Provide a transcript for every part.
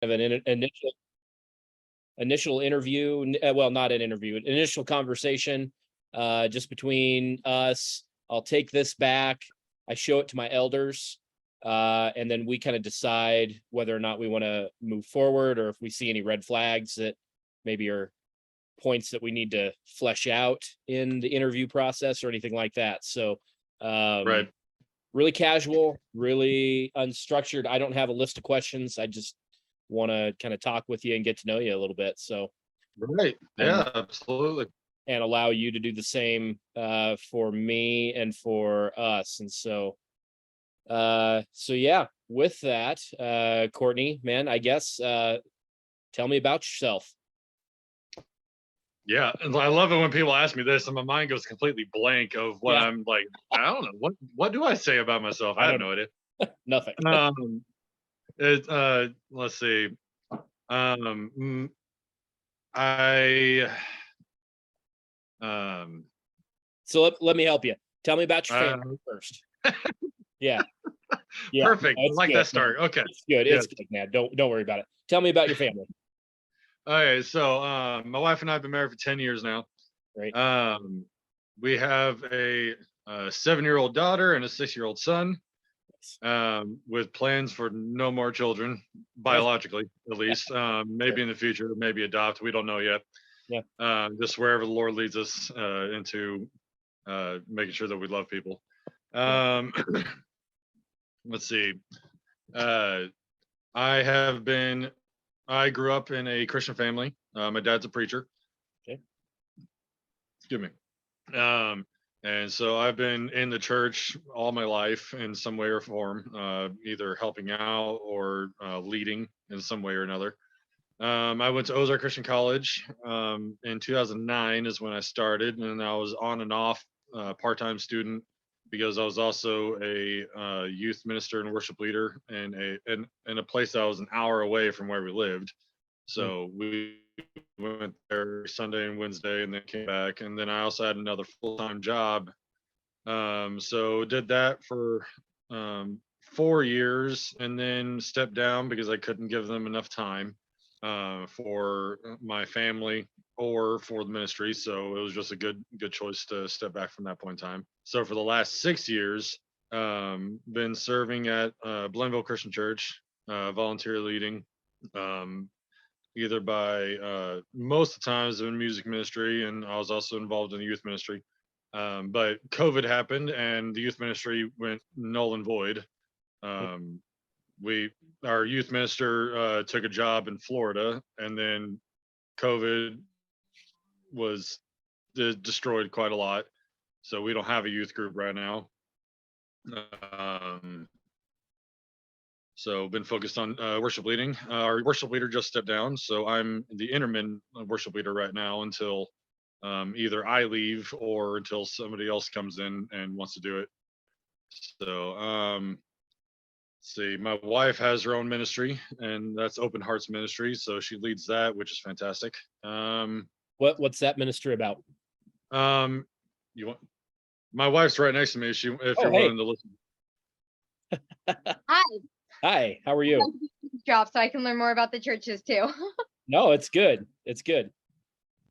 Of an initial interview, well, not an interview, an initial conversation, just between us. I'll take this back. I show it to my elders, and then we kind of decide whether or not we want to move forward, or if we see any red flags that maybe are points that we need to flesh out in the interview process or anything like that. So, Right. really casual, really unstructured. I don't have a list of questions. I just want to kind of talk with you and get to know you a little bit. So, Right. Yeah, absolutely. and allow you to do the same for me and for us. And so, yeah, with that, Cortney, man, I guess tell me about yourself. Yeah, and I love it when people ask me this, and my mind goes completely blank of what I'm like. I don't know what do I say about myself. I have no idea. Nothing. Let's see. I So let me help you. Tell me about your family first. Yeah. Perfect. I like that start. Okay. It's good. It's good, man. Don't worry about it. Tell me about your family. Okay, so my wife and I have been married for 10 years now. Right. We have a 7-year-old daughter and a 6-year-old son, with plans for no more children, biologically at least. Maybe in the future, maybe adopt. We don't know yet. Yeah. Just wherever the Lord leads us into making sure that we love people. Let's see. I grew up in a Christian family. My dad's a preacher. Okay. Excuse me. And so I've been in the church all my life in some way or form, either helping out or leading in some way or another. I went to Ozark Christian College in 2009 is when I started, and I was on and off part-time student because I was also a youth minister and worship leader in a place that was an hour away from where we lived. So we went there Sunday and Wednesday and then came back. And then I also had another full-time job. So did that for 4 years and then stepped down because I couldn't give them enough time for my family or for the ministry. So it was just a good choice to step back from that point in time. So for the last 6 years, been serving at Blenville Christian Church, volunteer leading, either by most of the times in music ministry, and I was also involved in the youth ministry. But COVID happened and the youth ministry went null and void. Our youth minister took a job in Florida, and then COVID was destroyed quite a lot. So we don't have a youth group right now. So been focused on worship leading. Our worship leader just stepped down, so I'm the interim worship leader right now until either I leave or until somebody else comes in and wants to do it. So see, my wife has her own ministry, and that's Open Hearts Ministry. So she leads that, which is fantastic. What's that ministry about? You want? My wife's right next to me. If you're willing to listen. Hi. Hi. How are you? Job, so I can learn more about the churches too. No, it's good. It's good.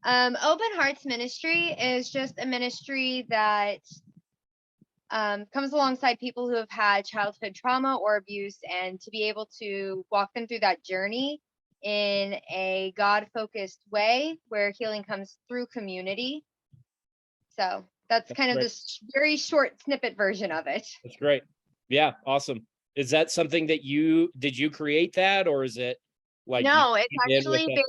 Open Hearts Ministry is just a ministry that comes alongside people who have had childhood trauma or abuse, and to be able to walk them through that journey in a God-focused way where healing comes through community. So that's kind of this very short snippet version of it. That's great. Yeah, awesome. Is that something that did you create that, or is it like? No, it's actually been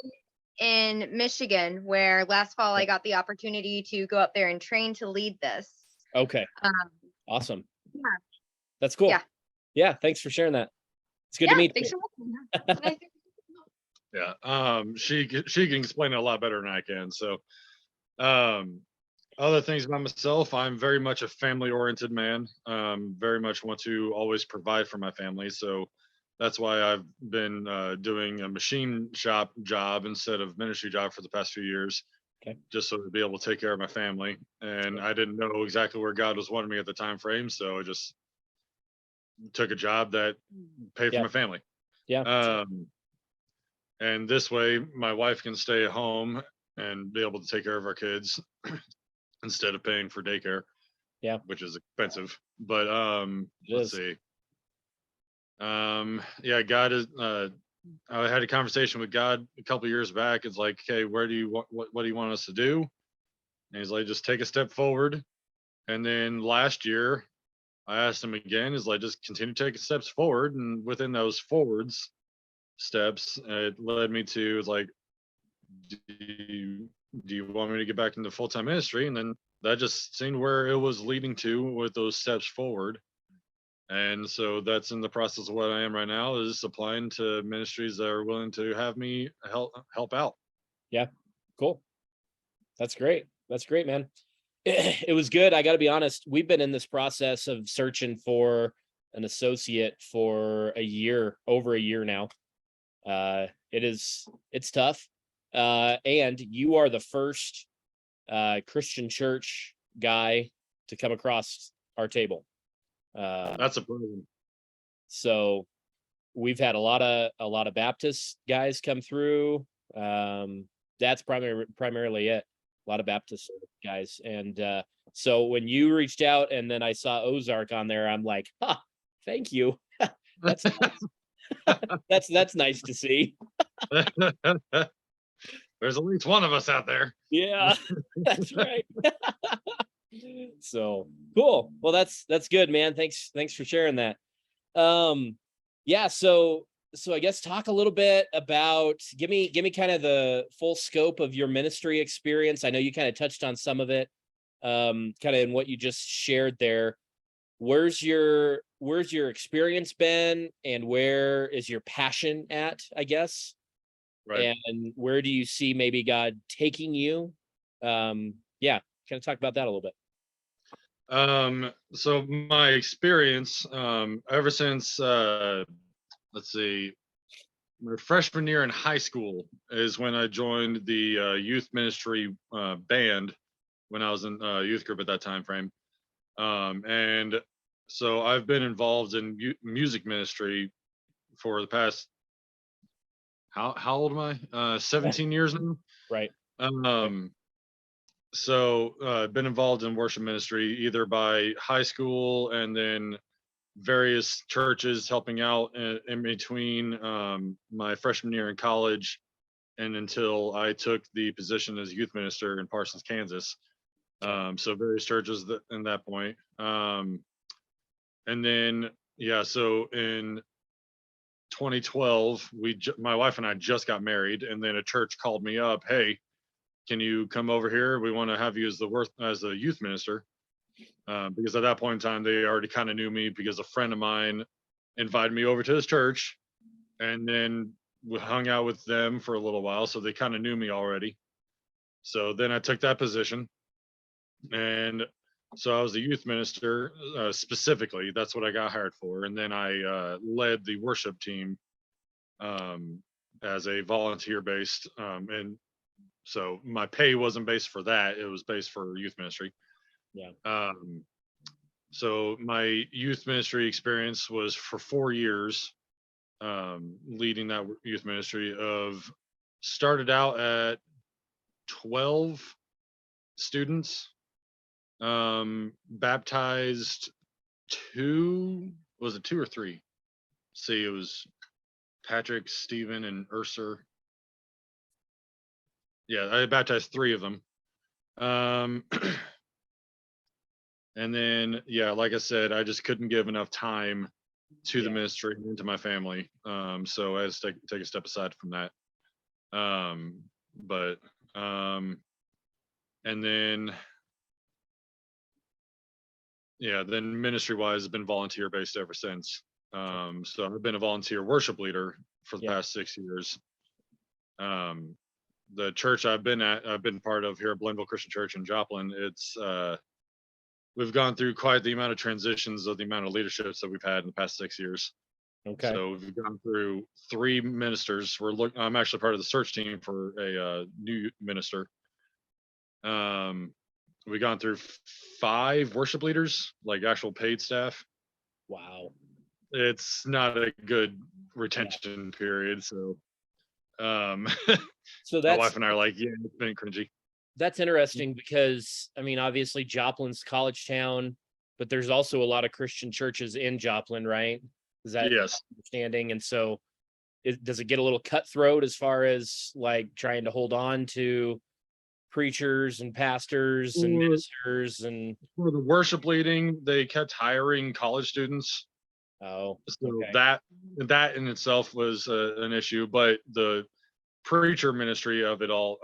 in Michigan, where last fall I got the opportunity to go up there and train to lead this. Okay. Awesome. Yeah. That's cool. Yeah. Thanks for sharing that. It's good to meet you. Yeah. She can explain it a lot better than I can. So, other things about myself, I'm very much a family-oriented man. Very much want to always provide for my family. So that's why I've been doing a machine shop job instead of ministry job for the past few years. Okay. Just so to be able to take care of my family. And I didn't know exactly where God was wanting me at the time frame. So I just took a job that paid for my family. Yeah. And this way my wife can stay at home and be able to take care of our kids instead of paying for daycare. Yeah. Which is expensive. But It let's is. see. Yeah, God is I had a conversation with God a couple years back. It's like, okay, where do you want what do you want us to do? And he's like, just take a step forward. And then last year I asked him again, is like just continue taking steps forward. And within those forwards steps, it led me to like, do you, do you want me to get back into full-time ministry? And then that just seemed where it was leading to with those steps forward. And so that's in the process of what I am right now, is applying to ministries that are willing to have me help out. Yeah. Cool. That's great. That's great, man. It was good. I got to be honest. We've been in this process of searching for an associate for over a year now. It's tough. And you are the first Christian church guy to come across our table. That's a problem. So we've had a lot of Baptist guys come through. That's primarily it. A lot of Baptist guys. And so when you reached out and then I saw Ozark on there, I'm like, thank you. That's nice. that's nice to see. There's at least one of us out there. Yeah, that's right. So cool. Well, that's good, man. Thanks for sharing that. Yeah, so I guess talk a little bit about give me kind of the full scope of your ministry experience. I know you kind of touched on some of it, kind of in what you just shared there. Where's your experience been, and where is your passion at, I guess? Right. And where do you see maybe God taking you? Yeah, kind of talk about that a little bit. So my experience, ever since let's see, my freshman year in high school is when I joined the youth ministry band when I was in youth group at that time frame. And so I've been involved in music ministry for the past how old am I? 17 years now. Right. So I've been involved in worship ministry either by high school and then various churches helping out in between my freshman year in college and until I took the position as youth minister in Parsons, Kansas. So various churches in that point. And then, yeah, so in 2012, my wife and I just got married, and then a church called me up, hey, can you come over here? We want to have you as a youth minister. Because at that point in time, they already kind of knew me because a friend of mine invited me over to his church, and then we hung out with them for a little while. So they kind of knew me already. So then I took that position. And so I was the youth minister specifically. That's what I got hired for. And then I led the worship team as a volunteer based. And so my pay wasn't based for that. It was based for youth ministry. Yeah. So my youth ministry experience was for 4 years, leading that youth ministry started out at 12 students, baptized was it two or three? See, it was Patrick, Stephen, and Urser. Yeah, I baptized 3 of them. And then, yeah, like I said, I just couldn't give enough time to the ministry and to my family. So I had to take a step aside from that. And then, yeah, then ministry wise, has been volunteer based ever since. So I've been a volunteer worship leader for the past 6 years. The church I've been part of here at Blenville Christian Church in Joplin, we've gone through quite the amount of transitions of the amount of leaderships that we've had in the past 6 years. Okay. So we've gone through 3 ministers. I'm actually part of the search team for a new minister. We've gone through 5 worship leaders, like actual paid staff. Wow. It's not a good retention period. So So My wife and I are like, yeah, it's been cringy. that's interesting because I mean, obviously Joplin's college town, but there's also a lot of Christian churches in Joplin, right? Is that Yes. understanding? And so does it get a little cutthroat as far as like trying to hold on to preachers and pastors and For, ministers and for the worship leading, they kept hiring college students. oh, So okay. that in itself was an issue, but the preacher ministry of it all,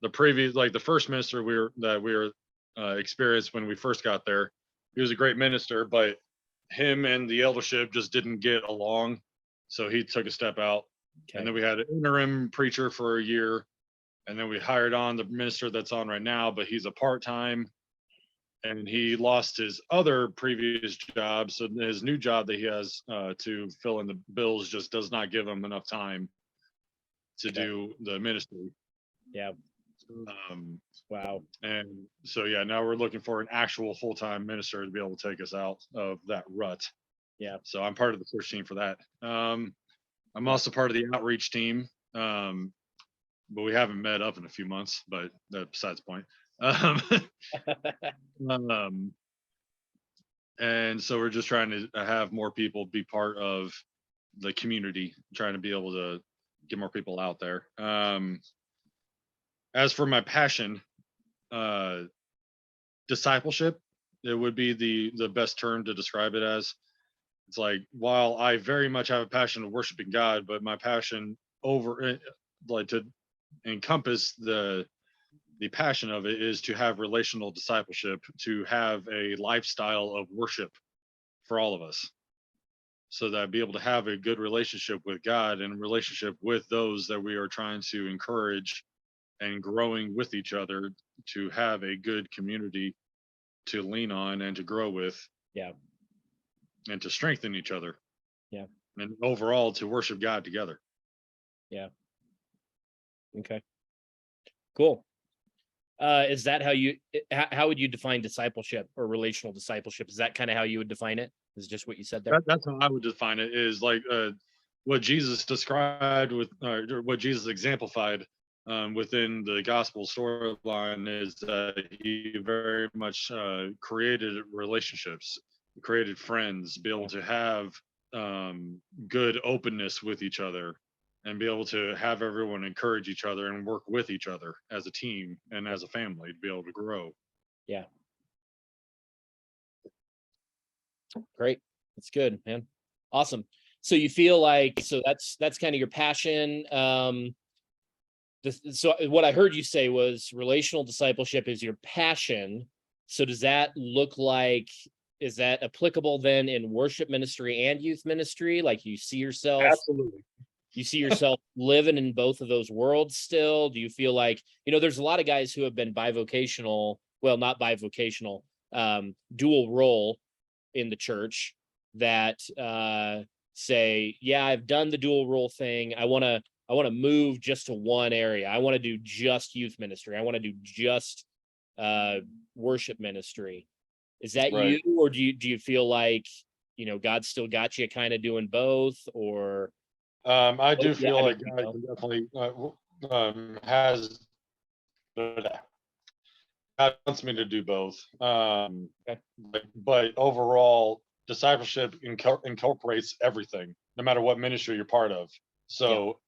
the previous, like the first minister we were experienced when we first got there, he was a great minister, but him and the eldership just didn't get along, so he took a step out. And Okay. then we had an interim preacher for a year, and then we hired on the minister that's on right now, but he's a part-time, and he lost his other previous job, so his new job that he has to fill in the bills just does not give him enough time to Okay. do the ministry. Yeah. Wow. And so yeah, now we're looking for an actual full-time minister to be able to take us out of that rut. Yeah. So I'm part of the search team for that. I'm also part of the outreach team, but we haven't met up in a few months, but that's besides the point. And so we're just trying to have more people be part of the community, trying to be able to get more people out there. As for my passion, discipleship, it would be the best term to describe it as. It's like, while I very much have a passion of worshiping God, but my passion over, like, to encompass the passion of it is to have relational discipleship, to have a lifestyle of worship for all of us, so that be able to have a good relationship with God and relationship with those that we are trying to encourage, and growing with each other, to have a good community to lean on and to grow with. Yeah. And to strengthen each other. Yeah. And overall to worship God together. Yeah. Okay. Cool. Is that how would you define discipleship or relational discipleship? Is that kind of how you would define it? Is just what you said there? That's how I would define it, is like what Jesus described with, or what Jesus exemplified within the gospel storyline, is that he very much created relationships, created friends, be able to have good openness with each other, and be able to have everyone encourage each other and work with each other as a team and as a family to be able to grow. Yeah. Great. That's good, man. Awesome. So you feel like, so that's kind of your passion. So what I heard you say was relational discipleship is your passion. So does that look like, is that applicable then in worship ministry and youth ministry? Like you see yourself, Absolutely. you see yourself living in both of those worlds still? Do you feel like, there's a lot of guys who have been bivocational, well, not bivocational, dual role in the church that say, yeah, I've done the dual role thing. I want to move just to one area. I want to do just youth ministry. I want to do just worship ministry. Is that Right. you, or do you feel like, God still got you kind of doing both? Or I do yeah, feel I like mean, God definitely has, God wants me to do both. Okay. But overall, discipleship incorporates everything, no matter what ministry you're part of. So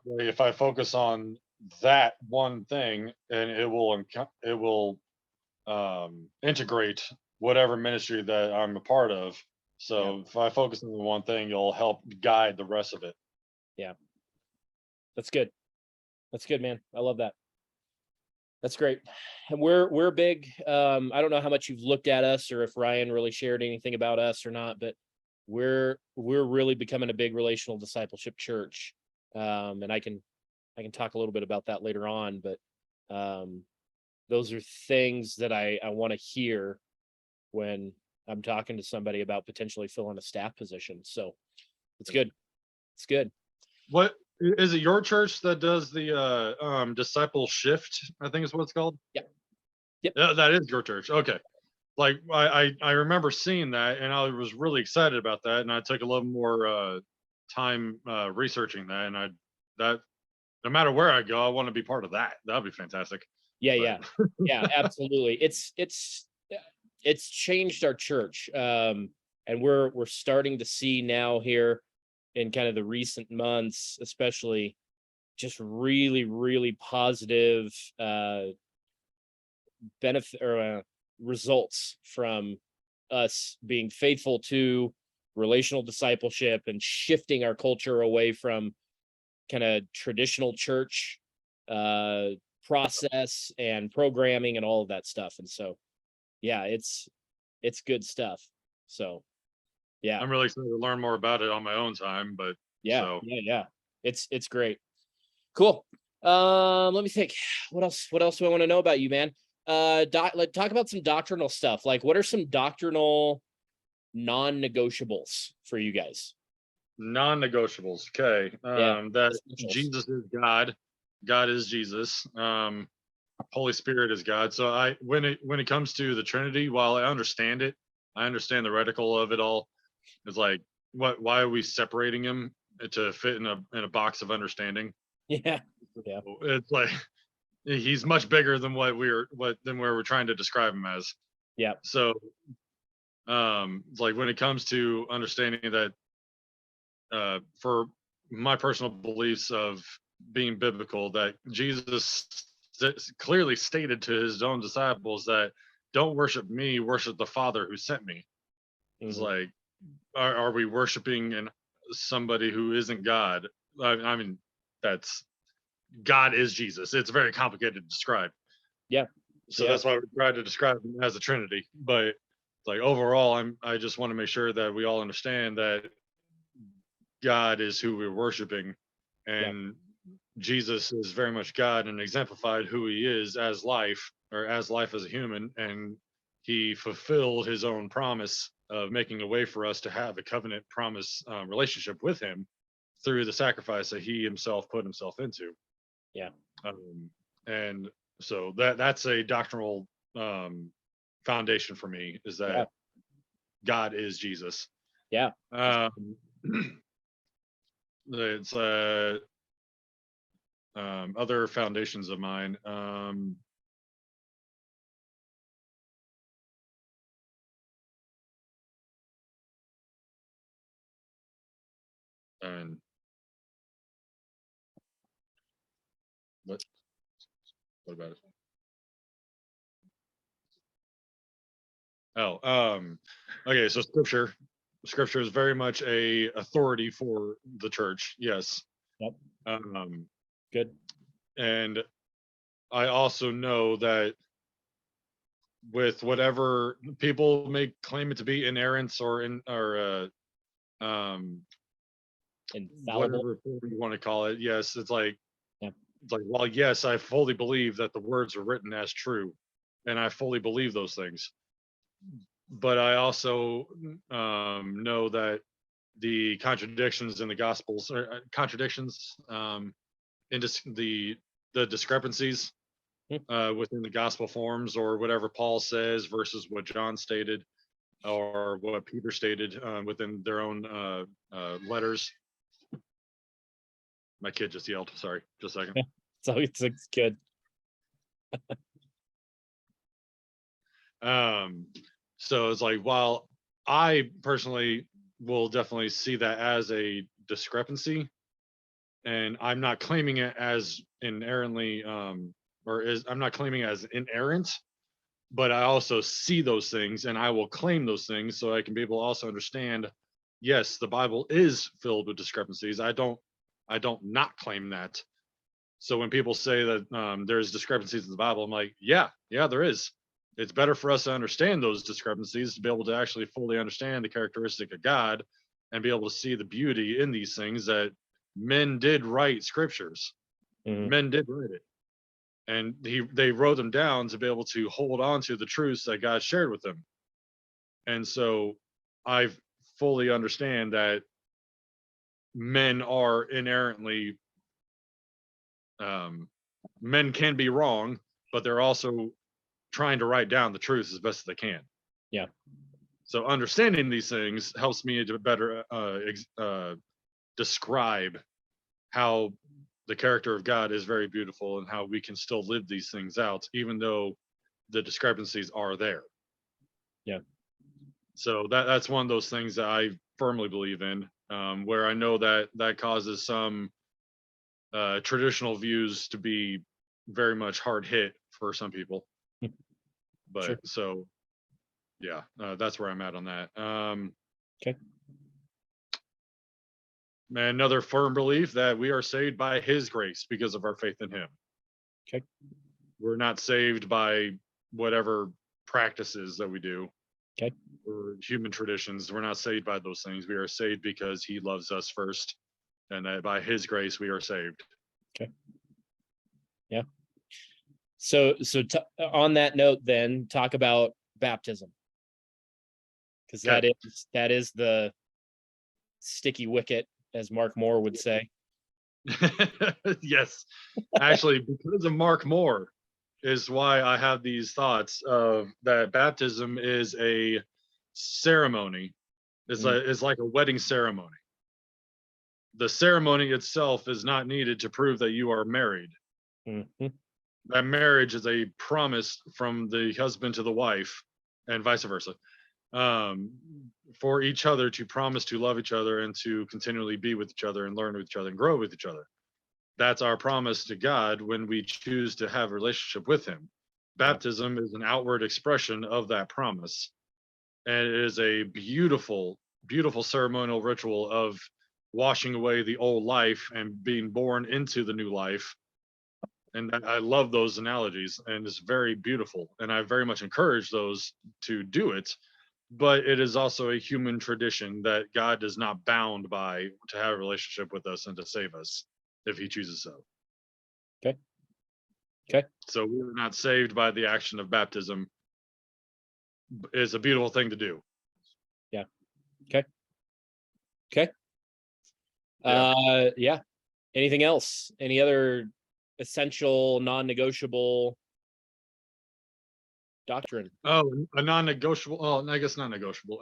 if I focus on that one thing, and it will integrate whatever ministry that I'm a part of. So if I focus on the one thing, it'll help guide the rest of it. Yeah. That's good. That's good, man. I love that. That's great. And we're big. I don't know how much you've looked at us, or if Ryan really shared anything about us or not, but we're really becoming a big relational discipleship church. And I can talk a little bit about that later on, but those are things that I want to hear when I'm talking to somebody about potentially filling a staff position. So it's good. It's good. What is it, your church that does the disciple shift, I think is what it's called? Yep. Yep. Yeah, that is your church. Okay. Like I remember seeing that, and I was really excited about that, and I took a little more time researching that, and that no matter where I go, I want to be part of that. That'd be fantastic. Yeah, But- yeah, yeah, absolutely. It's changed our church, and we're starting to see now here in kind of the recent months, especially, just really positive benefit or results from us being faithful to relational discipleship and shifting our culture away from kind of traditional church process and programming and all of that stuff. And so, yeah, it's good stuff. So, yeah, I'm really excited to learn more about it on my own time, but yeah, so yeah. It's great. Cool. Let me think. What else do I want to know about you, man? Talk about some doctrinal stuff. Like, what are some doctrinal non-negotiables for you guys? non-negotiables. Okay. Yeah, That essentials. Jesus is God. God is Jesus. Holy Spirit is God. So when it comes to the Trinity, while I understand it, I understand the reticle of it all. It's like, why are we separating him to fit in a box of understanding? Yeah, yeah, It's like he's much bigger than where we're trying to describe him as. yeah, So it's like when it comes to understanding that for my personal beliefs of being biblical, that Jesus clearly stated to his own disciples that don't worship me, worship the Father who sent me. It's mhm. like, are we worshiping somebody who isn't God? I mean, that's God is Jesus. It's very complicated to describe. Yeah, So yeah. that's why we try to describe him as a Trinity. But it's like overall, I just want to make sure that we all understand that God is who we're worshiping, and Jesus is very much God and exemplified who he is as life, or as life as a human, and he fulfilled his own promise of making a way for us to have a covenant promise relationship with him through the sacrifice that he himself put himself into. Yeah. And so that's a doctrinal foundation for me, is that Yeah. God is Jesus. Yeah. It's other foundations of mine. And what about it? Oh, okay. So scripture is very much a authority for the church. Yes. Yep. Um, Good. and I also know that with whatever people may claim it to be inerrant or Infallible. whatever form you want to call it, yes, it's like, Yep. well, yes, I fully believe that the words are written as true, and I fully believe those things. But I also know that the contradictions in the Gospels, or contradictions in just the discrepancies within the Gospel forms, or whatever Paul says versus what John stated, or what Peter stated within their own letters. My kid just yelled. Sorry, just a second. So it's good. So it's like, while I personally will definitely see that as a discrepancy, and I'm not claiming it as inherently, I'm not claiming it as inerrant, but I also see those things and I will claim those things so I can be able to also understand, yes, the Bible is filled with discrepancies. I don't not claim that. So when people say that there's discrepancies in the Bible, I'm like, yeah, there is. It's better for us to understand those discrepancies to be able to actually fully understand the characteristic of God and be able to see the beauty in these things, that men did write scriptures. Mhm. Men did write it. And they wrote them down to be able to hold on to the truths that God shared with them. And so I fully understand that men are inherently, men can be wrong, but they're also trying to write down the truth as best as they can. Yeah. So understanding these things helps me to better describe how the character of God is very beautiful and how we can still live these things out, even though the discrepancies are there. Yeah. So that's one of those things that I firmly believe in, where I know that causes some traditional views to be very much hard hit for some people. But Sure. so, yeah, that's where I'm at on that. Okay. Another firm belief that we are saved by His grace because of our faith in Him. Okay. We're not saved by whatever practices that we do. Okay. Or human traditions. We're not saved by those things. We are saved because He loves us first, and that by His grace we are saved. Okay. Yeah. So on that note, then talk about baptism, because Okay. that is the sticky wicket, as Mark Moore would say. Yes, actually, because of Mark Moore is why I have these thoughts of that baptism is a ceremony. It's like a wedding ceremony. The ceremony itself is not needed to prove that you are married. Mm-hmm. That marriage is a promise from the husband to the wife, and vice versa, um, for each other to promise to love each other and to continually be with each other and learn with each other and grow with each other. That's our promise to God when we choose to have a relationship with Him. Baptism is an outward expression of that promise, and it is a beautiful, beautiful ceremonial ritual of washing away the old life and being born into the new life. And I love those analogies, and it's very beautiful. And I very much encourage those to do it. But it is also a human tradition that God is not bound by to have a relationship with us and to save us if He chooses so. Okay. Okay. So we're not saved by the action of baptism. It's a beautiful thing to do. Yeah. Okay. Okay. Yeah. Yeah. Anything else? Any other essential, non-negotiable doctrine? Oh, a non-negotiable. Oh, I guess not negotiable.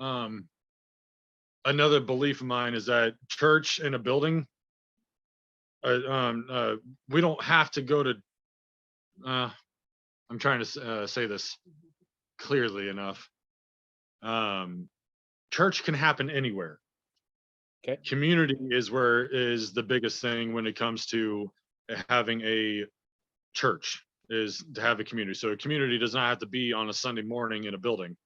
Another belief of mine is that church in a building. We don't have to go to. I'm trying to say this clearly enough. Church can happen anywhere. Okay. Community is the biggest thing when it comes to having a church, is to have a community. So a community does not have to be on a Sunday morning in a building.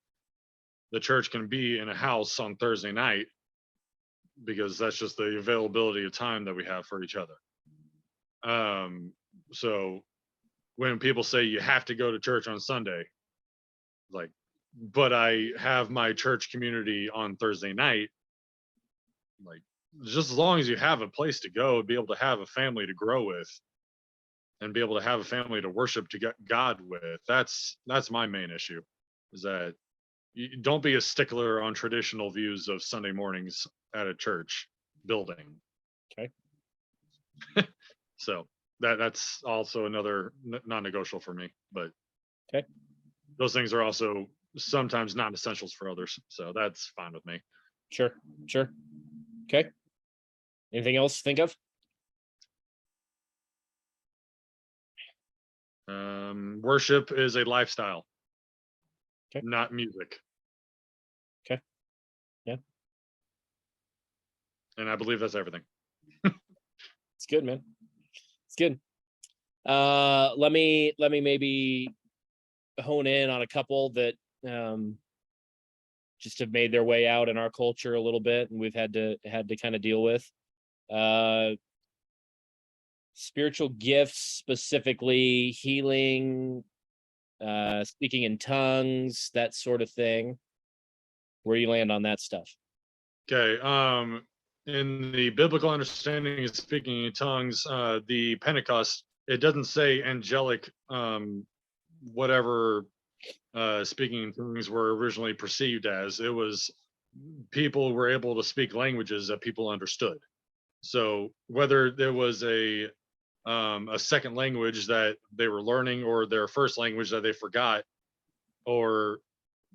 The church can be in a house on Thursday night, because that's just the availability of time that we have for each other. So when people say you have to go to church on Sunday, like, but I have my church community on Thursday night, like, just as long as you have a place to go, be able to have a family to grow with, and be able to have a family to worship to get God with. That's my main issue, is that you don't be a stickler on traditional views of Sunday mornings at a church building. Okay. So that's also another non-negotiable for me. But okay, those things are also sometimes not essentials for others. So that's fine with me. Sure. Sure. Okay. Anything else to think of? Worship is a lifestyle, okay, not music. Okay. Yeah. And I believe that's everything. It's good, man. It's good. Let me maybe hone in on a couple that just have made their way out in our culture a little bit, and we've had to kind of deal with. Spiritual gifts, specifically healing, speaking in tongues, that sort of thing. Where do you land on that stuff? Okay. In the biblical understanding of speaking in tongues, the Pentecost, it doesn't say angelic, whatever speaking in tongues were originally perceived as. It was people were able to speak languages that people understood. So whether there was a second language that they were learning, or their first language that they forgot, or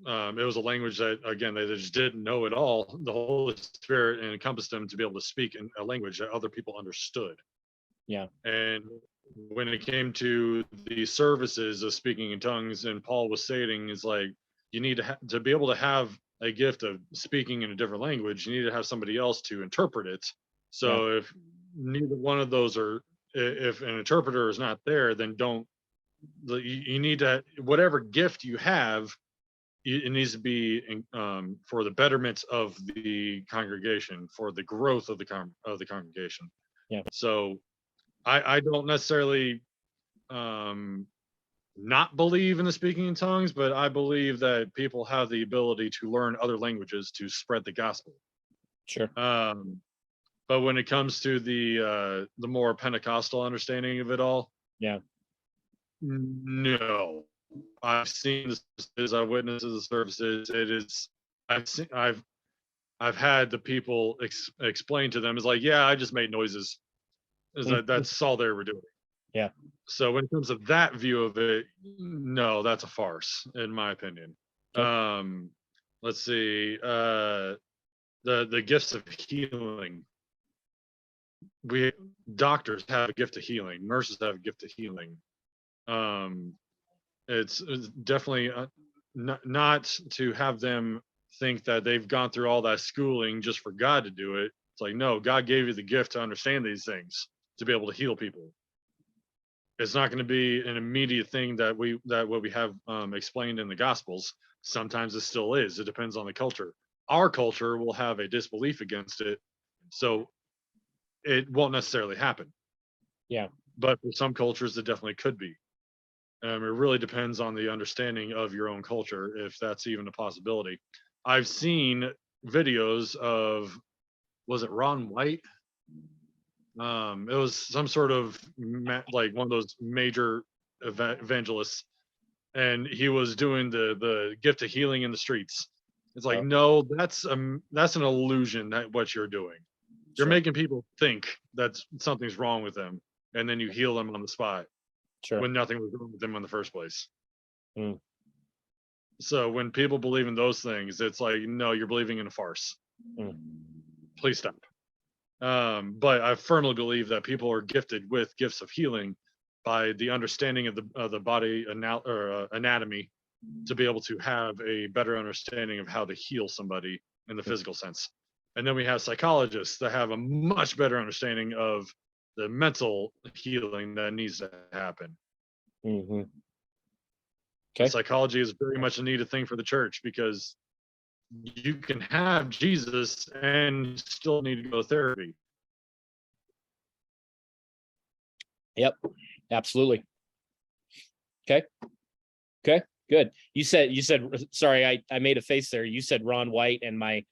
it was a language that, again, they just didn't know at all, the Holy Spirit encompassed them to be able to speak in a language that other people understood. Yeah. And when it came to the services of speaking in tongues, and Paul was stating, is like, you need to be able to have a gift of speaking in a different language, you need to have somebody else to interpret it. So if neither one of those are, if an interpreter is not there, then you need to, whatever gift you have, it needs to be for the betterment of the congregation, for the growth of the congregation. Yeah. So I don't necessarily not believe in the speaking in tongues, but I believe that people have the ability to learn other languages to spread the gospel. Sure. But when it comes to the more Pentecostal understanding of it all, Yeah. no. I've seen the services, I've witnessed the services. It is, I've had the people explain to them, is like, yeah, I just made noises. Is that that's all they were doing. Yeah. So when it comes to that view of it, no, that's a farce, in my opinion. Okay. Let's see. The gifts of healing. Doctors have a gift of healing. Nurses have a gift of healing. It's definitely not to have them think that they've gone through all that schooling just for God to do it. It's like, no, God gave you the gift to understand these things, to be able to heal people. It's not going to be an immediate thing that what we have explained in the Gospels. Sometimes it still is. It depends on the culture. Our culture will have a disbelief against it, so it won't necessarily happen. Yeah. But for some cultures, it definitely could be. It really depends on the understanding of your own culture, if that's even a possibility. I've seen videos of, was it Ron White? It was some sort of like one of those major evangelists, and he was doing the gift of healing in the streets. It's like, no, that's an illusion, that what you're doing. You're making people think that something's wrong with them, and then you heal them on the spot. Sure. When nothing was wrong with them in the first place. Mm. So when people believe in those things, it's like, no, you're believing in a farce. Mm. Please stop. But I firmly believe that people are gifted with gifts of healing by the understanding of the body anatomy, to be able to have a better understanding of how to heal somebody in the physical sense. And then we have psychologists that have a much better understanding of the mental healing that needs to happen. Mm-hmm. Okay. Psychology is very much a needed thing for the church, because you can have Jesus and still need to go to therapy. Yep, absolutely. Okay, good. You said, sorry, I made a face there. You said Ron White, and my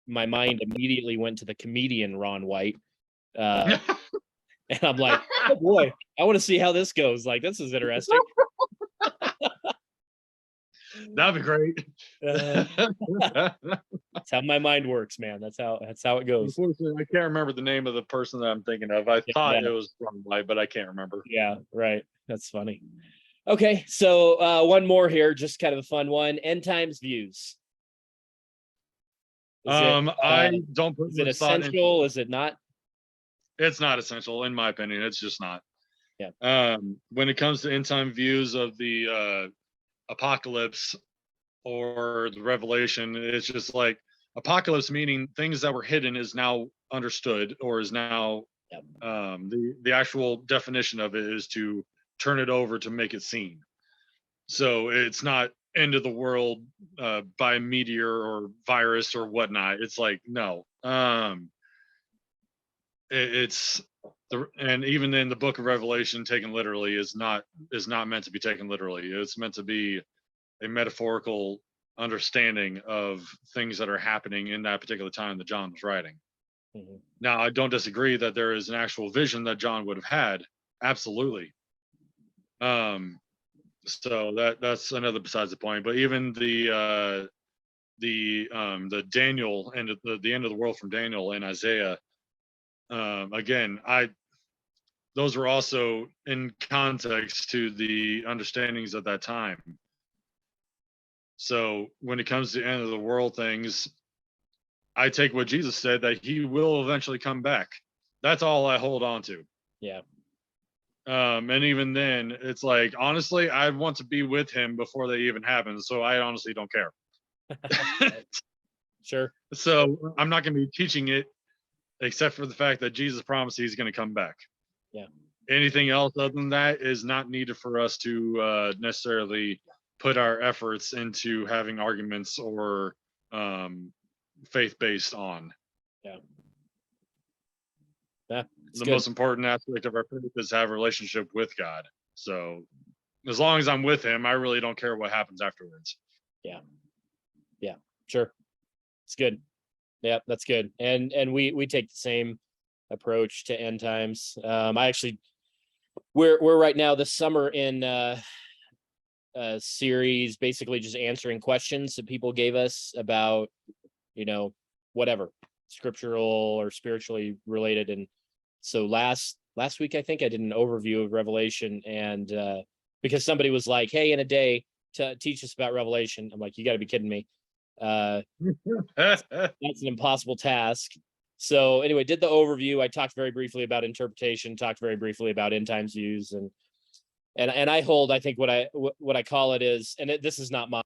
mind immediately went to the comedian Ron White. And I'm like, oh boy, I want to see how this goes. Like, this is interesting. That'd be great. That's how my mind works, man. That's how it goes. Unfortunately, I can't remember the name of the person that I'm thinking of. I thought it was Ron White, but I can't remember. Yeah, right. That's funny. Okay, so one more here, just kind of a fun one. End times views. I don't put is it essential? Is it not? It's not essential, in my opinion. It's just not. Yeah. When it comes to end time views of the apocalypse or the revelation, it's just like, apocalypse meaning things that were hidden is now understood, or is now the actual definition of it is to turn it over to make it seen. So it's not end of the world by meteor or virus or whatnot. It's like, no. And even then, the book of Revelation taken literally is not meant to be taken literally. It's meant to be a metaphorical understanding of things that are happening in that particular time that John was writing. Mm-hmm. Now, I don't disagree that there is an actual vision that John would have had. Absolutely. So that's another besides the point. But even the Daniel and the end of the world from Daniel and Isaiah, again, those were also in context to the understandings of that time. So when it comes to end of the world things, I take what Jesus said, that he will eventually come back. That's all I hold on to. And even then, it's like, honestly, I want to be with him before they even happen. So I honestly don't care. Sure. So I'm not going to be teaching it, except for the fact that Jesus promised he's going to come back. Yeah. Anything else other than that is not needed for us to necessarily put our efforts into having arguments or faith based on. Yeah. The most important aspect of our faith is to have a relationship with God. So as long as I'm with him, I really don't care what happens afterwards. Yeah, sure. It's good. Yeah, that's good. And we take the same approach to end times. I actually we're right now this summer in a series basically just answering questions that people gave us about, whatever, scriptural or spiritually related. And so last week, I think I did an overview of Revelation, and because somebody was like, hey, in a day to teach us about Revelation, I'm like, you got to be kidding me. That's an impossible task. So anyway, did the overview. I talked very briefly about interpretation, talked very briefly about end times views, and I hold, I think what I call it is, and this is not my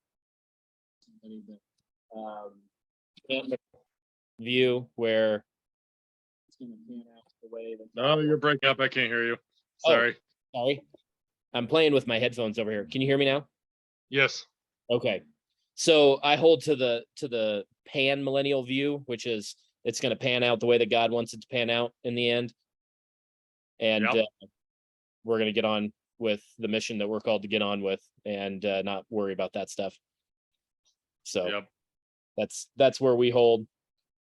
view where it's going to pan out the way that. No, you're breaking up. I can't hear you. Sorry. Sorry. I'm playing with my headphones over here. Can you hear me now? Yes. Okay. So I hold to the pan millennial view, which is it's going to pan out the way that God wants it to pan out in the end. And we're going to get on with the mission that we're called to get on with, and not worry about that stuff. So that's where we hold,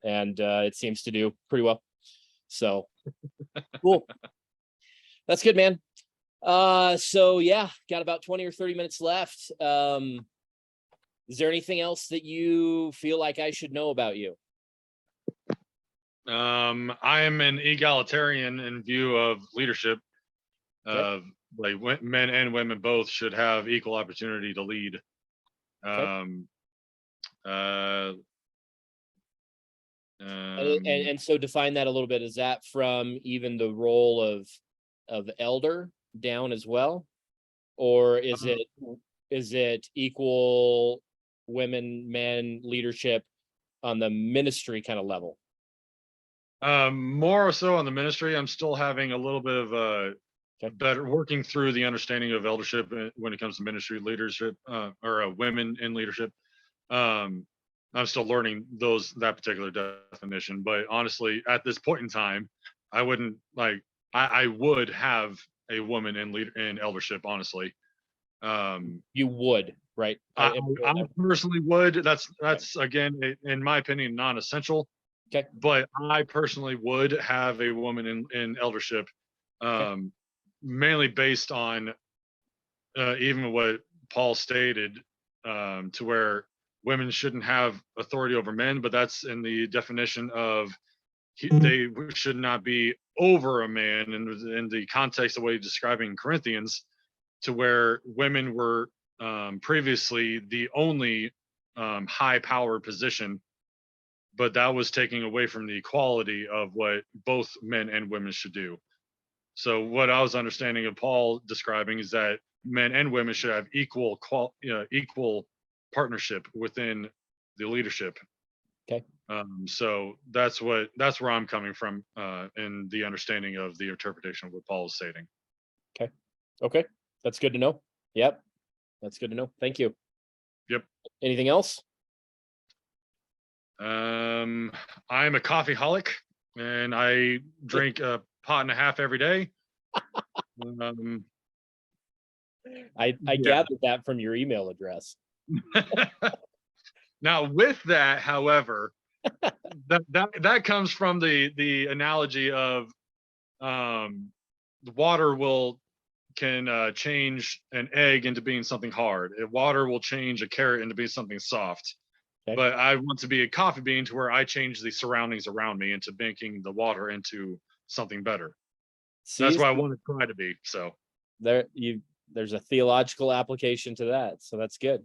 and it seems to do pretty well. So cool. That's good, man. So yeah, got about 20 or 30 minutes left. Is there anything else that you feel like I should know about you? I am an egalitarian in view of leadership. Like men and women both should have equal opportunity to lead. And so define that a little bit. Is that from even the role of elder down as well, or is it equal women, men leadership on the ministry kind of level? More so on the ministry. I'm still having a little bit of better working through the understanding of eldership when it comes to ministry leadership, or women in leadership. I'm still learning that particular definition, but honestly, at this point in time, I wouldn't like. I would have a woman in eldership. Honestly, you would, right? I personally would. That's again, in my opinion, non-essential. Okay. But I personally would have a woman in eldership, mainly based on even what Paul stated, to where women shouldn't have authority over men, but that's in the definition of they should not be over a man in the context of what he's describing in Corinthians, to where women were previously the only high power position, but that was taking away from the equality of what both men and women should do. So what I was understanding of Paul describing is that men and women should have equal partnership within the leadership. Okay. So that's where I'm coming from in the understanding of the interpretation of what Paul is stating. Okay. That's good to know. Yep. That's good to know. Thank you. Yep. Anything else? I'm a coffeeholic, and I drink a pot and a half every day. I gathered that from your email address. Now, with that, however, that comes from the analogy of the water can change an egg into being something hard. Water will change a carrot into being something soft. Okay. But I want to be a coffee bean to where I change the surroundings around me into making the water into something better. That's what I want to try to be. So there's a theological application to that. So that's good.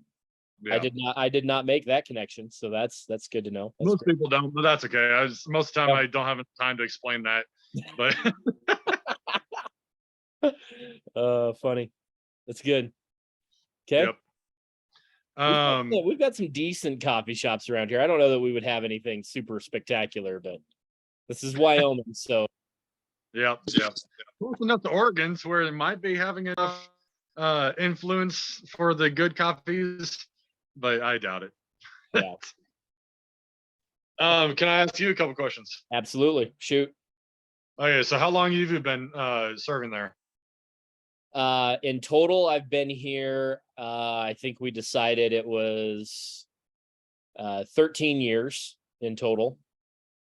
Yeah. I did not make that connection. So that's good to know. That's most people don't, but that's okay. Most of the time I don't have time to explain that. But Funny. That's good. Okay. Yep. We've got some decent coffee shops around here. I don't know that we would have anything super spectacular, but this is Wyoming, so Yep. Close enough to Oregon's where they might be having enough influence for the good coffees, but I doubt it. yeah, Can I ask you a couple questions? absolutely. Shoot. Okay, so how long have you been serving there? In total, I've been here. I think we decided it was 13 years in total.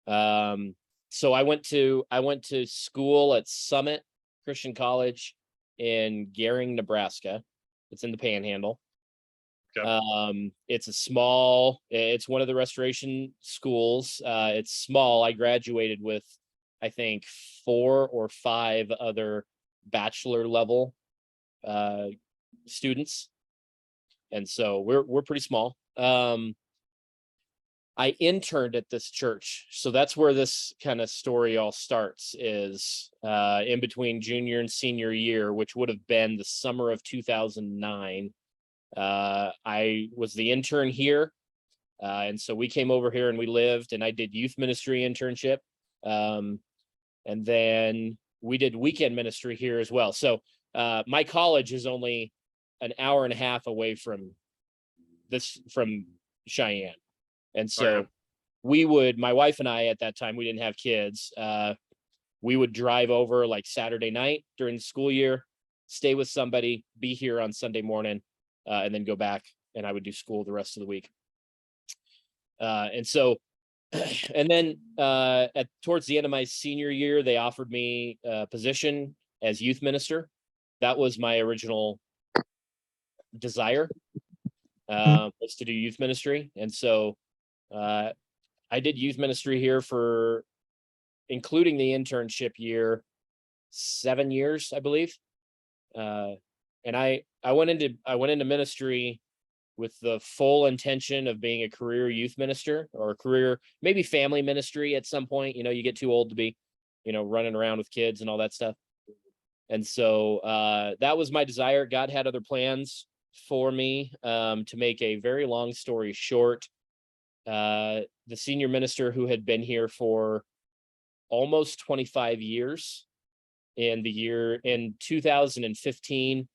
So I went to school at Summit Christian College in Gering, Nebraska. It's in the Panhandle. Okay. It's one of the restoration schools. It's small. I graduated with, I think, 4 or 5 other bachelor level students, and so we're pretty small. I interned at this church, so that's where this kind of story all starts, is in between junior and senior year, which would have been the summer of 2009. I was the intern here, and so we came over here and we lived, and I did youth ministry internship, and then we did weekend ministry here as well. So my college is only an hour and a half away from Cheyenne. And so my wife and I, at that time, we didn't have kids. We would drive over like Saturday night during the school year, stay with somebody, be here on Sunday morning, and then go back, and I would do school the rest of the week. And then towards the end of my senior year, they offered me a position as youth minister. That was my original desire, was to do youth ministry. And so I did youth ministry here for, including the internship year, 7 years, I believe. And I went into ministry with the full intention of being a career youth minister, or a career, maybe family ministry at some point. You get too old to be, running around with kids and all that stuff. And so that was my desire. God had other plans for me. To make a very long story short, the senior minister who had been here for almost 25 years, in 2015,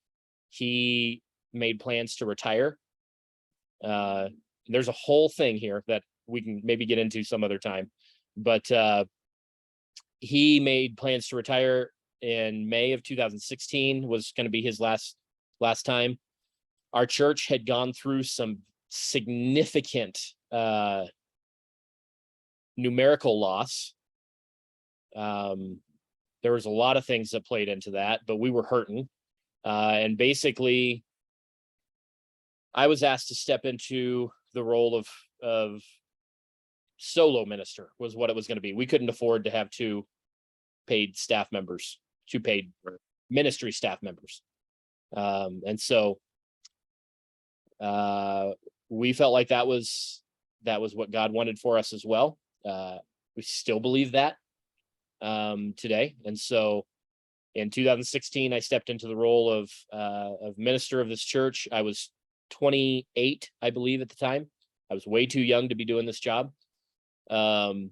he made plans to retire. There's a whole thing here that we can maybe get into some other time, but he made plans to retire in May of 2016, was going to be his last time. Our church had gone through some significant numerical loss. There was a lot of things that played into that, but we were hurting. And basically, I was asked to step into the role of solo minister, was what it was going to be. We couldn't afford to have 2 paid ministry staff members. And so we felt like that was what God wanted for us as well. We still believe that today. And so in 2016, I stepped into the role of minister of this church. I was 28, I believe, at the time. I was way too young to be doing this job. And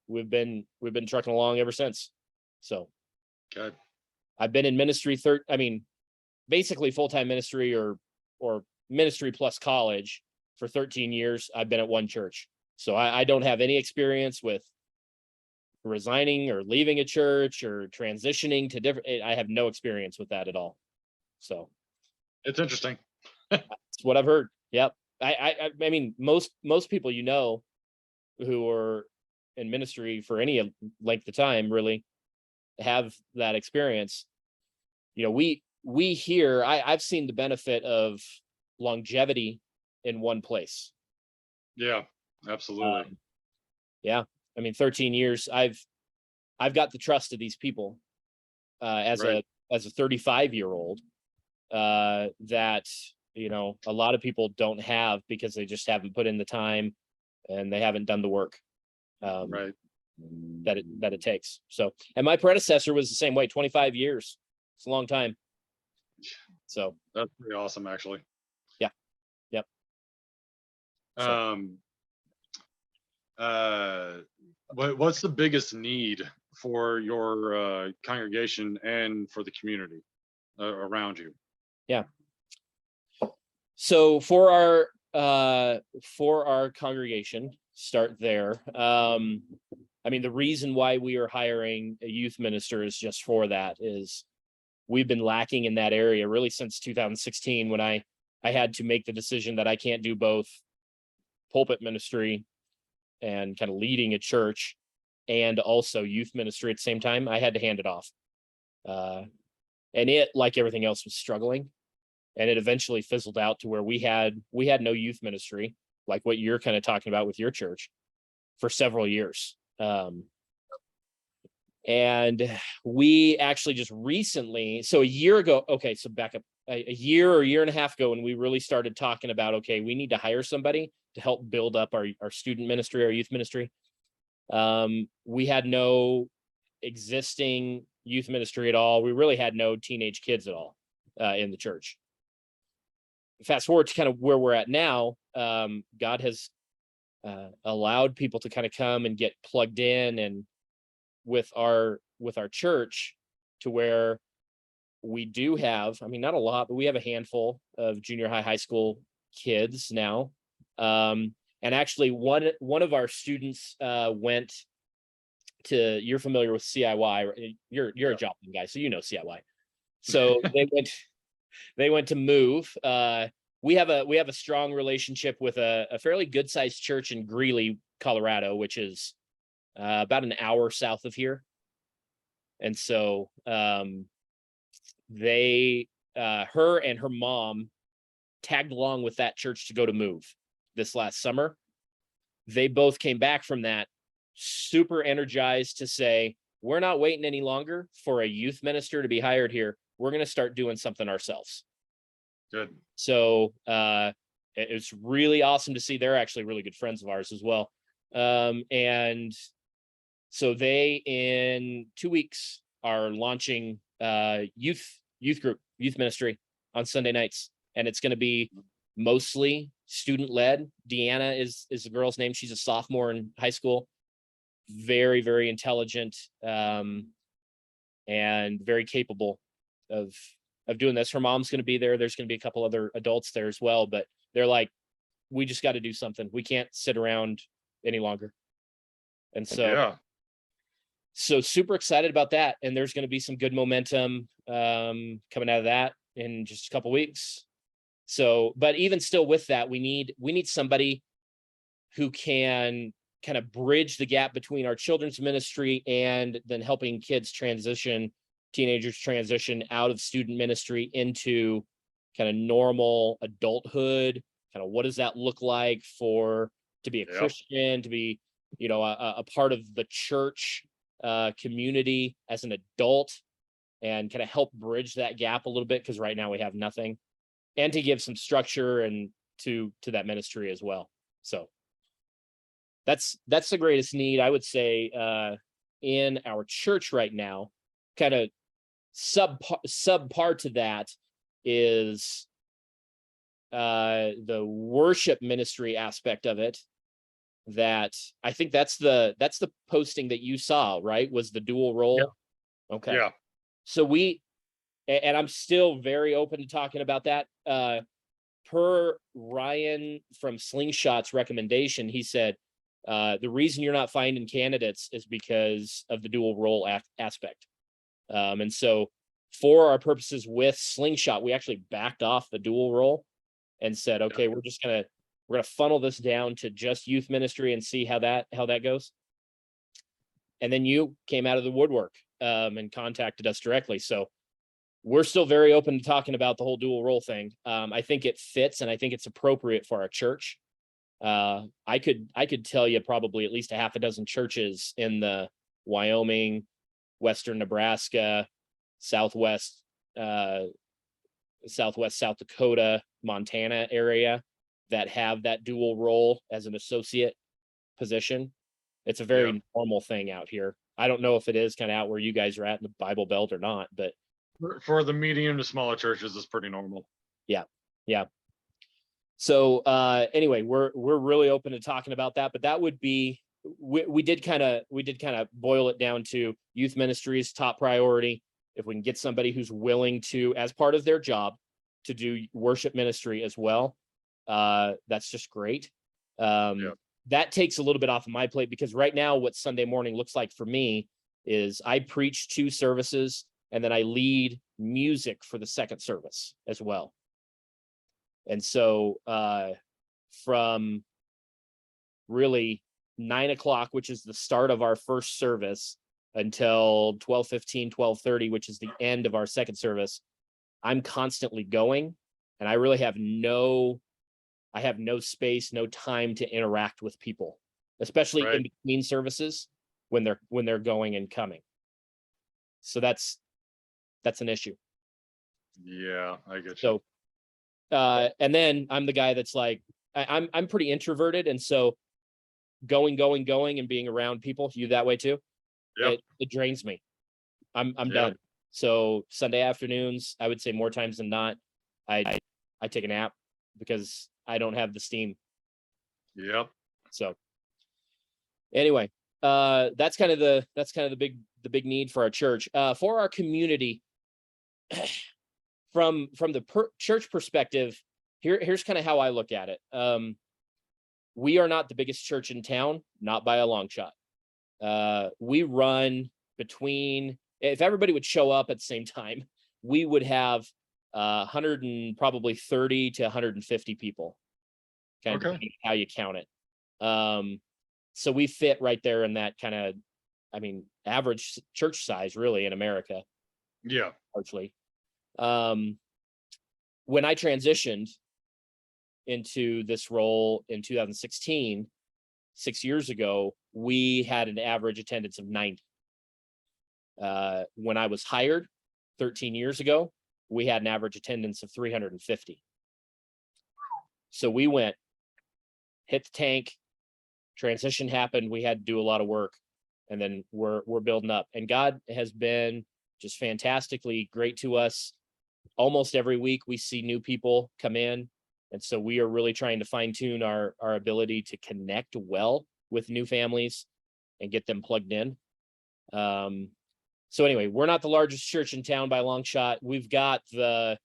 we've been trucking along ever since. So good. I've been in ministry basically full-time ministry or ministry plus college for 13 years. I've been at one church. So I don't have any experience with resigning or leaving a church or transitioning to different. I have no experience with that at all. So it's interesting. That's what I've heard. Yep. I mean, most people, who are in ministry for any length of time, really have that experience. We here, I've seen the benefit of longevity in one place. Yeah, absolutely. Yeah. I mean, 13 years, I've got the trust of these people as a 35-year-old that, a lot of people don't have, because they just haven't put in the time and they haven't done the work. Right. that it takes. So, and my predecessor was the same way, 25 years. It's a long time. So That's pretty awesome, actually. Yeah. Yep. Um, what's the biggest need for your congregation and for the community around you? Yeah. So for our congregation, start there. I mean, the reason why we are hiring a youth minister is just for that. Is we've been lacking in that area really since 2016, when I had to make the decision that I can't do both pulpit ministry and kind of leading a church and also youth ministry at the same time. I had to hand it off. And it, like everything else, was struggling. And it eventually fizzled out to where we had no youth ministry, like what you're kind of talking about with your church, for several years. And we actually just recently, so a year ago, okay, so back up a year or year and a half ago, when we really started talking about, okay, we need to hire somebody to help build up our student ministry, our youth ministry. We had no existing youth ministry at all. We really had no teenage kids at all in the church. Fast forward to kind of where we're at now. God has allowed people to kind of come and get plugged in and with our church, to where we do have, I mean, not a lot, but we have a handful of junior high school kids now. And actually one of our students went to, you're familiar with CIY, right? You're a Joplin guy, so you know CIY. So they went to move. We have a strong relationship with a fairly good sized church in Greeley, Colorado, which is about an hour south of here. And so her and her mom tagged along with that church to go to move this last summer. They both came back from that super energized to say, we're not waiting any longer for a youth minister to be hired here. We're going to start doing something ourselves. Good. So it's really awesome to see. They're actually really good friends of ours as well. And so they, in 2 weeks, are launching youth ministry on Sunday nights, and it's going to be mostly student led. Deanna is the girl's name. She's a sophomore in high school. Very, very intelligent, and very capable of doing this. Her mom's going to be there. There's going to be a couple other adults there as well, but they're like, we just got to do something. We can't sit around any longer. And so, yeah. So super excited about that. And there's going to be some good momentum coming out of that in just a couple weeks. So, but even still with that, we need somebody who can kind of bridge the gap between our children's ministry and then helping teenagers transition out of student ministry into kind of normal adulthood. Kind of what does that look like to be a Christian, to be, a part of the church community as an adult, and kind of help bridge that gap a little bit, because right now we have nothing, and to give some structure and to that ministry as well. So that's the greatest need, I would say, in our church right now. Kind of subpar to that is the worship ministry aspect of it. That I think that's the posting that you saw, right? Was the dual role? Yeah. Okay. Yeah. So and I'm still very open to talking about that. Per Ryan from Slingshot's recommendation, he said, the reason you're not finding candidates is because of the dual role aspect. And so for our purposes with Slingshot, we actually backed off the dual role and said, okay, we're gonna funnel this down to just youth ministry and see how that goes. And then you came out of the woodwork and contacted us directly. So we're still very open to talking about the whole dual role thing. I think it fits, and I think it's appropriate for our church. I could tell you probably at least a half a dozen churches in the Wyoming, Western Nebraska, South South Dakota, Montana area that have that dual role as an associate position. It's a very normal thing out here. I don't know if it is kind of out where you guys are at in the Bible Belt or not, but For the medium to smaller churches, it's pretty normal. yeah. So anyway, we're really open to talking about that, but that would be we did kind of boil it down to youth ministries top priority. If we can get somebody who's willing to, as part of their job, to do worship ministry as well, that's just great. That takes a little bit off of my plate, because right now what Sunday morning looks like for me is I preach 2 services and then I lead music for the second service as well. And so from really 9 o'clock, which is the start of our first service, until 12:15, 12:30, which is the end of our second service, I'm constantly going, and I really have no space, no time to interact with people, especially in between services when they're going and coming. So that's an issue. Yeah, I get you. So and then I'm the guy that's like, I'm pretty introverted, and so going and being around people, you that way too? Yep. It drains me. I'm done. So Sunday afternoons, I would say more times than not, I take a nap because I don't have the steam. Yep. So anyway, that's kind of the big need for our church. For our community, from the church perspective, here's kind of how I look at it. We are not the biggest church in town, not by a long shot. We run between, if everybody would show up at the same time, we would have 100 and probably 30 to 150 people, kind of depending on how you count it. So we fit right there in that kind of, I mean, average church size really in America. Yeah. Largely. When I transitioned into this role in 2016, 6 years ago, we had an average attendance of 90. When I was hired 13 years ago, we had an average attendance of 350. So we went, hit the tank, transition happened, we had to do a lot of work, and then we're building up. And God has been just fantastically great to us. Almost every week we see new people come in. And so we are really trying to fine tune our ability to connect well with new families and get them plugged in. So anyway, we're not the largest church in town by a long shot. We've got the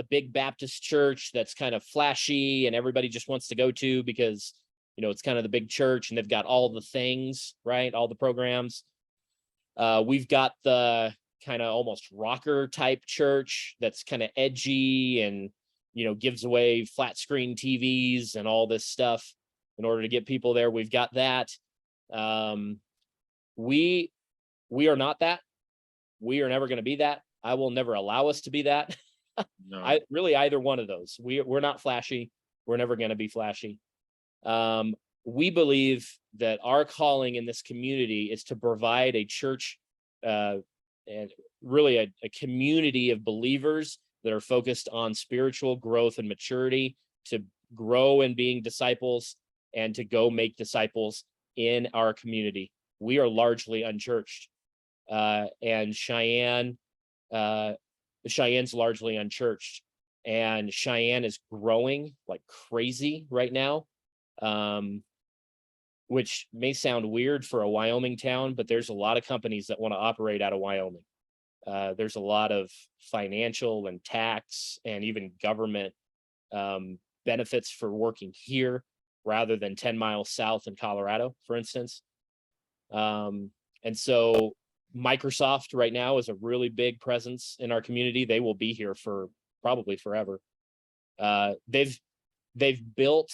big Baptist church that's kind of flashy and everybody just wants to go to because, it's kind of the big church and they've got all the things, right? All the programs. We've got the kind of almost rocker type church that's kind of edgy and, gives away flat screen TVs and all this stuff in order to get people there. We've got that. We are not that. We are never going to be that. I will never allow us to be that. No. Either one of those. We're not flashy. We're never going to be flashy. We believe that our calling in this community is to provide a church, and really a community of believers that are focused on spiritual growth and maturity, to grow in being disciples and to go make disciples in our community. We are largely unchurched, and Cheyenne's largely unchurched, and Cheyenne is growing like crazy right now, which may sound weird for a Wyoming town, but there's a lot of companies that want to operate out of Wyoming. There's a lot of financial and tax and even government benefits for working here rather than 10 miles south in Colorado, for instance. And so Microsoft right now is a really big presence in our community. They will be here for probably forever. They've built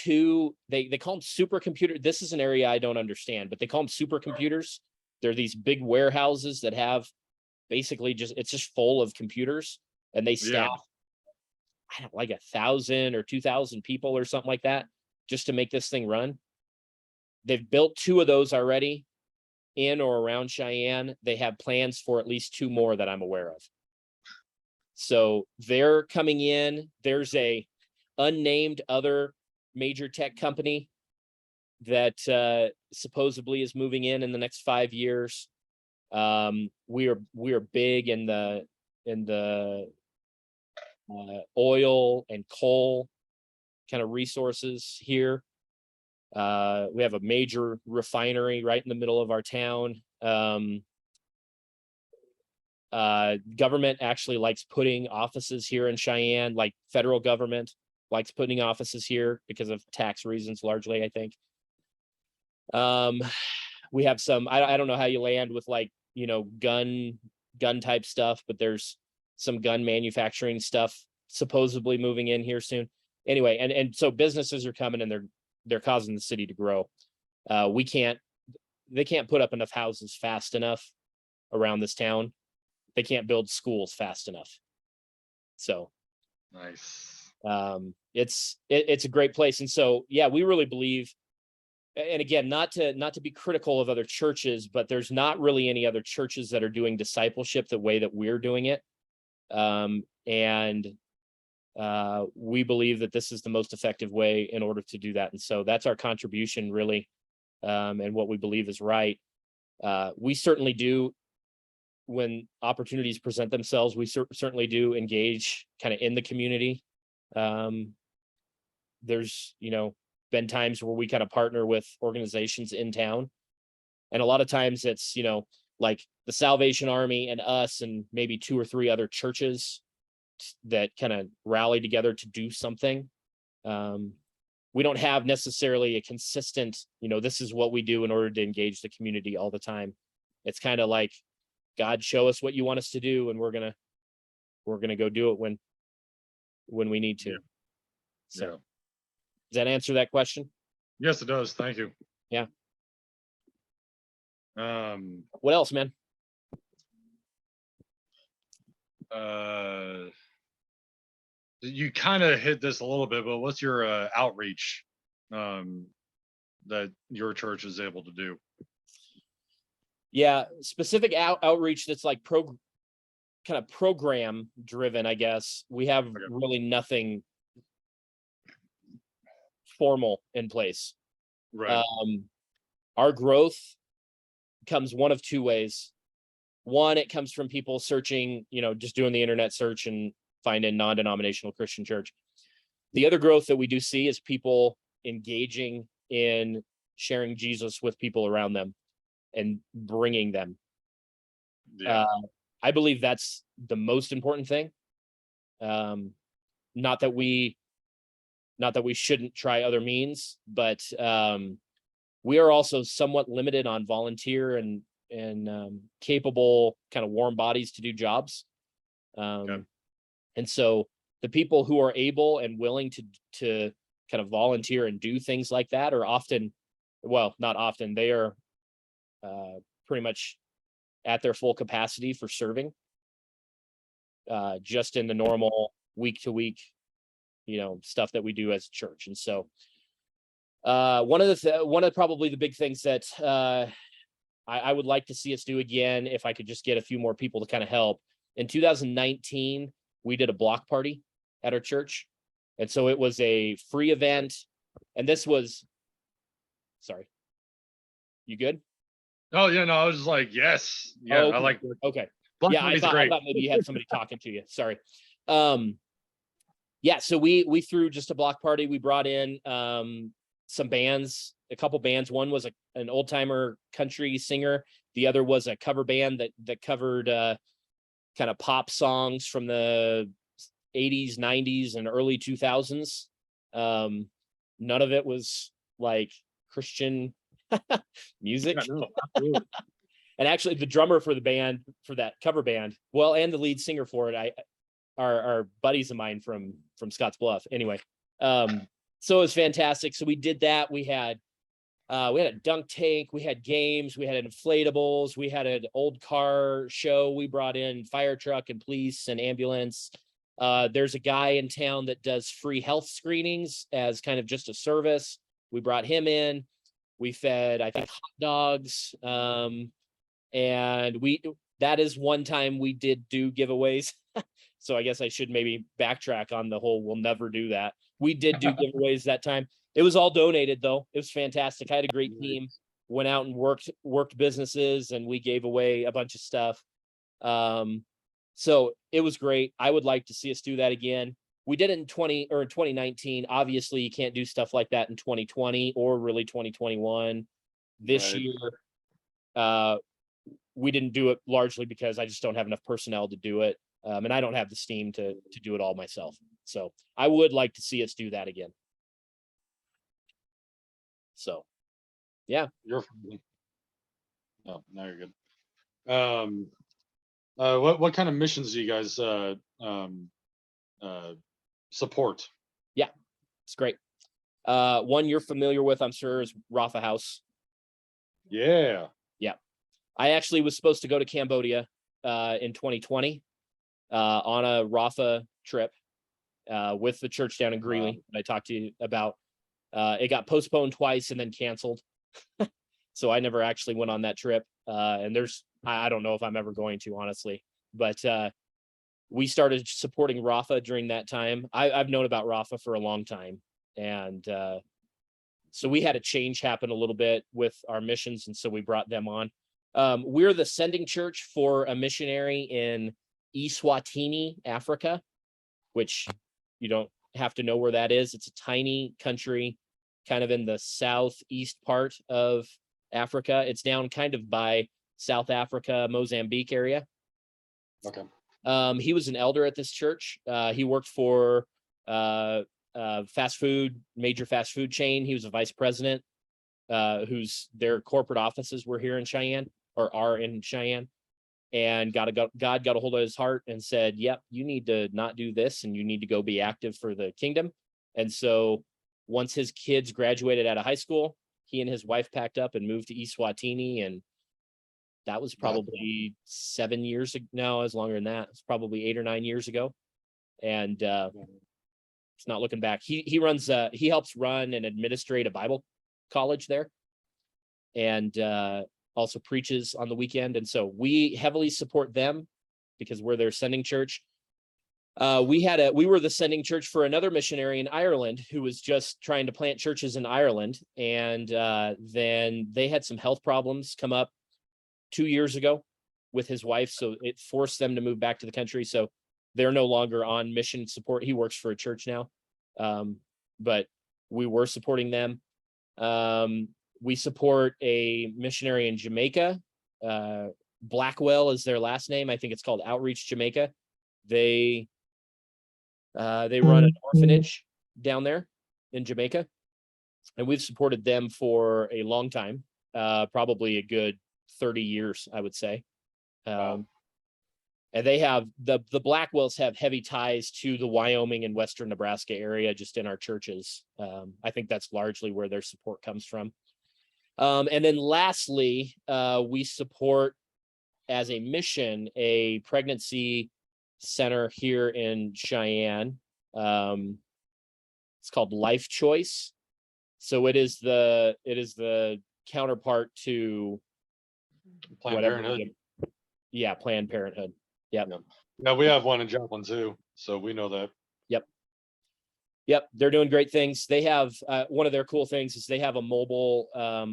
they call them supercomputers. This is an area I don't understand, but they call them supercomputers. They're these big warehouses that have basically it's just full of computers, and they staff, I don't know, like 1,000 or 2,000 people or something like that, just to make this thing run. They've built 2 of those already in or around Cheyenne. They have plans for at least 2 more that I'm aware of. So they're coming in. There's a unnamed other major tech company that supposedly is moving in the next 5 years. We are big in the oil and coal kind of resources here. We have a major refinery right in the middle of our town. Government actually likes putting offices here in Cheyenne, like federal government likes putting offices here because of tax reasons, largely, I think. We have some, I don't know how you land with, like, you know, gun type stuff, but there's some gun manufacturing stuff supposedly moving in here soon. Anyway, and so businesses are coming and they're causing the city to grow. They can't put up enough houses fast enough around this town. They can't build schools fast enough. So Nice. It's a great place. And so, yeah, we really believe, and again, not to be critical of other churches, but there's not really any other churches that are doing discipleship the way that we're doing it. We believe that this is the most effective way in order to do that. And so that's our contribution, really, and what we believe is right. We certainly do, when opportunities present themselves, we certainly do engage kind of in the community. There's, you know, been times where we kind of partner with organizations in town. And a lot of times it's, you know, like the Salvation Army and us and maybe 2 or 3 other churches that kind of rally together to do something. We don't have necessarily a consistent, you know, this is what we do in order to engage the community all the time. It's kind of like, God, show us what you want us to do, and we're gonna go do it when we need to. Yeah. So, Yeah. does that answer that question? Yes, it does. Thank you. Yeah. Um, What else, man? You kind of hit this a little bit, but what's your outreach that your church is able to do? Yeah, specific outreach that's like kind of program driven, I guess. We have really nothing formal in place. Right. Our growth comes one of 2 ways. One, it comes from people searching, you know, just doing the internet search and finding non-denominational Christian church. The other growth that we do see is people engaging in sharing Jesus with people around them and bringing them. Yeah. I believe that's the most important thing. Not that we shouldn't try other means, but we are also somewhat limited on volunteer and capable kind of warm bodies to do jobs. Okay. And so the people who are able and willing to kind of volunteer and do things like that are often, well, not often, they are pretty much at their full capacity for serving, just in the normal week to week, you know, stuff that we do as a church. And so one of probably the big things that I would like to see us do again, if I could just get a few more people to kind of help. In 2019, we did a block party at our church. And so it was a free event. And this was, sorry, you good? Oh yeah, no, I was just like, yes, yeah, Oh, I like. okay. Block Yeah, I party's thought great. maybe you had somebody talking to you. Sorry. Yeah, so we threw just a block party. We brought in some bands, a couple bands. One was an old timer country singer. The other was a cover band that covered kind of pop songs from the 80s, 90s, and early 2000s. None of it was like Christian music. Yeah, no, absolutely. And actually, the drummer for the band, for that cover band, well, and the lead singer for it, are buddies of mine from Scotts Bluff. Anyway, so it was fantastic. So we did that. We had a dunk tank, we had games, we had inflatables, we had an old car show. We brought in fire truck and police and ambulance. There's a guy in town that does free health screenings as kind of just a service. We brought him in. We fed, I think, hot dogs. And that is one time we did do giveaways. So I guess I should maybe backtrack on the whole, we'll never do that. We did do giveaways that time. It was all donated though. It was fantastic. I had a great Nice. team. Went out and worked businesses, and we gave away a bunch of stuff. So it was great. I would like to see us do that again. We did it in 2019. Obviously, you can't do stuff like that in 2020 or really 2021. This Right. year, we didn't do it largely because I just don't have enough personnel to do it. And I don't have the steam to do it all myself. So I would like to see us do that again. So, yeah. You're fine. No, now you're good. What kind of missions do you guys support? It's great. One you're familiar with, I'm sure, is Rafa House. Yeah. I actually was supposed to go to Cambodia in 2020 on a Rafa trip with the church down in Greeley that I talked to you about. It got postponed twice and then canceled. So I never actually went on that trip. And I don't know if I'm ever going to, honestly. But we started supporting Rafa during that time. I've known about Rafa for a long time. And so we had a change happen a little bit with our missions. And so we brought them on. We're the sending church for a missionary in Eswatini, Africa, which you don't have to know where that is. It's a tiny country kind of in the southeast part of Africa. It's down kind of by South Africa, Mozambique area. Okay. He was an elder at this church. He worked for major fast food chain. He was a vice president, whose their corporate offices were here in Cheyenne, or are in Cheyenne, and God got a hold of his heart and said, yep, you need to not do this, and you need to go be active for the kingdom. And so once his kids graduated out of high school, he and his wife packed up and moved to Eswatini, and that was probably 7 years ago. No, it was longer than that. It's probably 8 or 9 years ago. And it's not looking back. He helps run and administrate a Bible college there, and also preaches on the weekend. And so we heavily support them because we're their sending church. We were the sending church for another missionary in Ireland who was just trying to plant churches in Ireland. And then they had some health problems come up 2 years ago with his wife. So it forced them to move back to the country. So they're no longer on mission support. He works for a church now. But we were supporting them. We support a missionary in Jamaica. Blackwell is their last name. I think it's called Outreach Jamaica. They run an orphanage down there in Jamaica, and we've supported them for a long time, probably a good 30 years, I would say. Wow. And they have the Blackwells have heavy ties to the Wyoming and Western Nebraska area, just in our churches. I think that's largely where their support comes from. And then lastly, we support as a mission a pregnancy center here in Cheyenne. It's called Life Choice. So it is the counterpart to Planned Parenthood. Yeah, Planned Parenthood. Yep. Yeah, we have one in Joplin too, so we know that. Yep, they're doing great things. They have one of their cool things is they have a mobile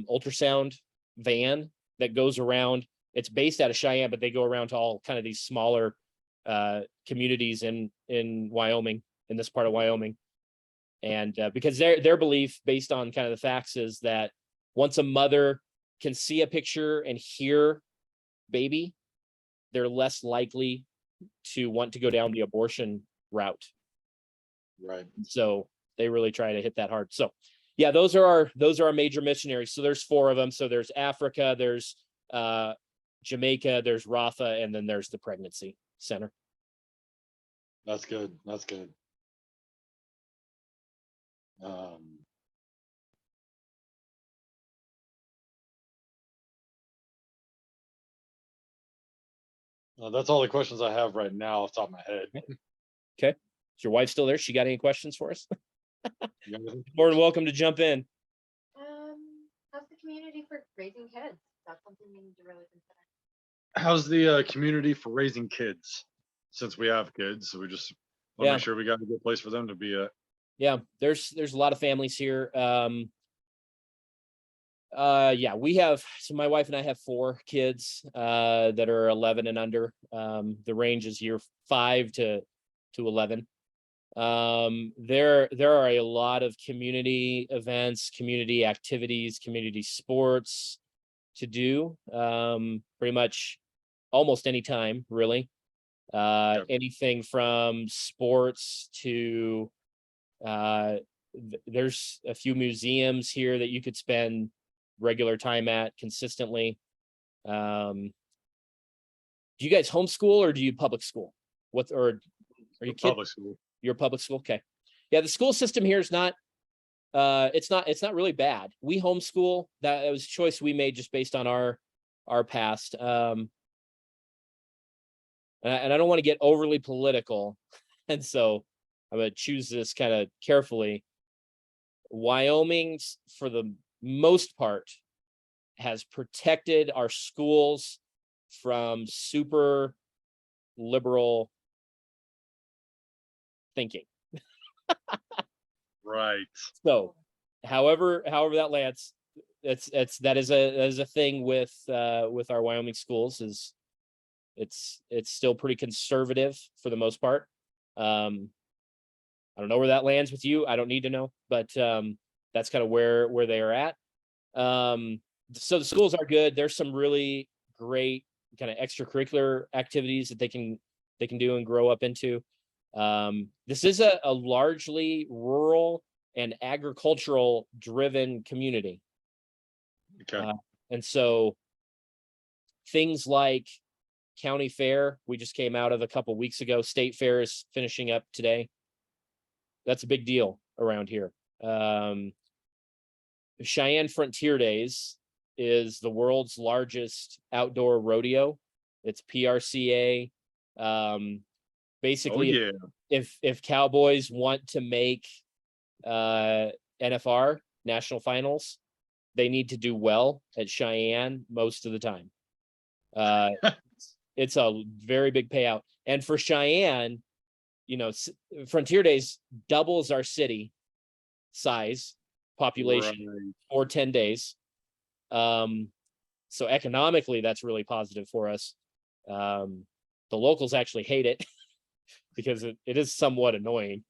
ultrasound van that goes around. It's based out of Cheyenne, but they go around to all kind of these smaller communities in Wyoming, in this part of Wyoming. And because their belief, based on kind of the facts, is that once a mother can see a picture and hear baby, they're less likely to want to go down the abortion route. Right. So they really try to hit that hard. So yeah, those are our major missionaries. So there's 4 of them. So there's Africa, there's Jamaica, there's Rafa, and then there's the pregnancy center. That's good. That's good. That's all the questions I have right now off the top of my head. Okay. Is your wife still there? She got any questions for us? You got anything? More than welcome to jump in. How's the community for raising kids? That's something we need to really consider. How's the community for raising kids? Since we have kids, so we just want to Yeah. make sure we got a good place for them to be at. Yeah, there's a lot of families here. Yeah, so my wife and I have 4 kids that are 11 and under. The range is year 5 to 11. There are a lot of community events, community activities, community sports to do. Pretty much almost any time, really. Yep. Anything from sports to there's a few museums here that you could spend regular time at consistently. Do you guys homeschool or do you public school? Or are you Public school. You're public school? Okay. Yeah, the school system here is not it's not really bad. We homeschool. That was a choice we made just based on our past. And I don't want to get overly political, and so I'm going to choose this kind of carefully. Wyoming, for the most part, has protected our schools from super liberal thinking. Right. So, however that lands, that is a thing with our Wyoming schools. Is it's still pretty conservative for the most part. I don't know where that lands with you. I don't need to know, but that's kind of where they are at. So the schools are good. There's some really great kind of extracurricular activities that they can do and grow up into. This is a largely rural and agricultural driven community. Okay. And so things like county fair, we just came out of a couple weeks ago. State fair is finishing up today. That's a big deal around here. Cheyenne Frontier Days is the world's largest outdoor rodeo. It's PRCA. Basically, Oh, yeah. if Cowboys want to make NFR national finals, they need to do well at Cheyenne most of the time. It's a very big payout. And for Cheyenne, Frontier Days doubles our city size population Right. for 10 days. So economically, that's really positive for us. The locals actually hate it because it is somewhat annoying.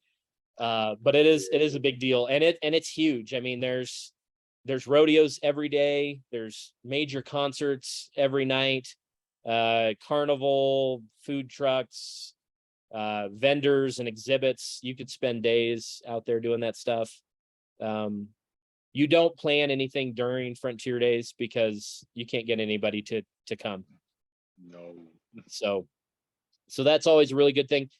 But it is a big deal, and it's huge. I mean, there's rodeos every day. There's major concerts every night. Carnival, food trucks, vendors and exhibits. You could spend days out there doing that stuff. You don't plan anything during Frontier Days because you can't get anybody to come. No. So that's always a really good thing.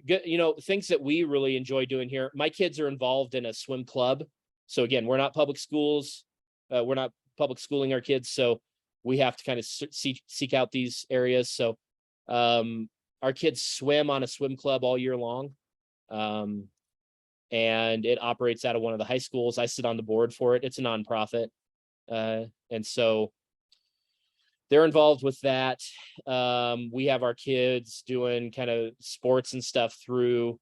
Good, things that we really enjoy doing here. My kids are involved in a swim club. So again, we're not public schools. We're not public schooling our kids. So we have to kind of seek out these areas. So our kids swim on a swim club all year long. And it operates out of one of the high schools. I sit on the board for it. It's a nonprofit. And so they're involved with that. We have our kids doing kind of sports and stuff through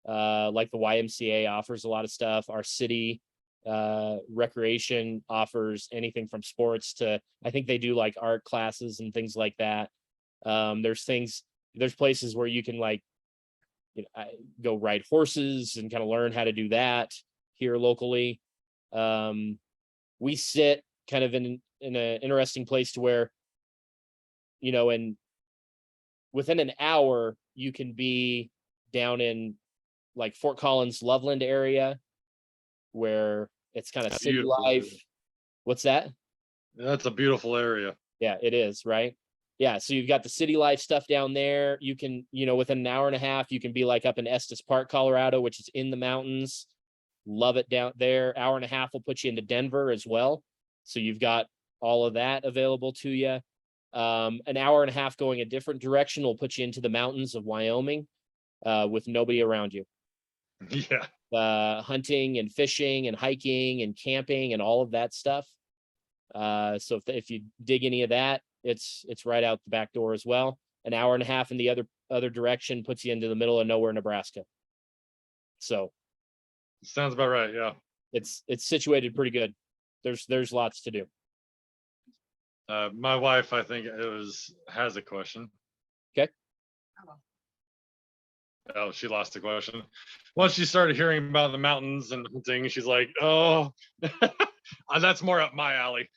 like the YMCA offers a lot of stuff. Our city recreation offers anything from sports to, I think they do like art classes and things like that. There's places where you can go ride horses and kind of learn how to do that here locally. We sit kind of in an interesting place to where, and within an hour you can be down in like Fort Collins, Loveland area, where it's kind of city life. What's that? That's a beautiful area. Yeah, it is, right? Yeah, so you've got the city life stuff down there. You can, within an hour and a half, you can be like up in Estes Park, Colorado, which is in the mountains. Love it down there. Hour and a half will put you into Denver as well. So you've got all of that available to you. An hour and a half going a different direction will put you into the mountains of Wyoming with nobody around you. Yeah. Hunting and fishing and hiking and camping and all of that stuff. So if you dig any of that, it's right out the back door as well. An hour and a half in the other direction puts you into the middle of nowhere, Nebraska. So Sounds about right. Yeah. It's situated pretty good. There's lots to do. My wife, I think has a question. Okay. Oh, she lost the question. Once she started hearing about the mountains and hunting, she's like, "Oh, that's more up my alley."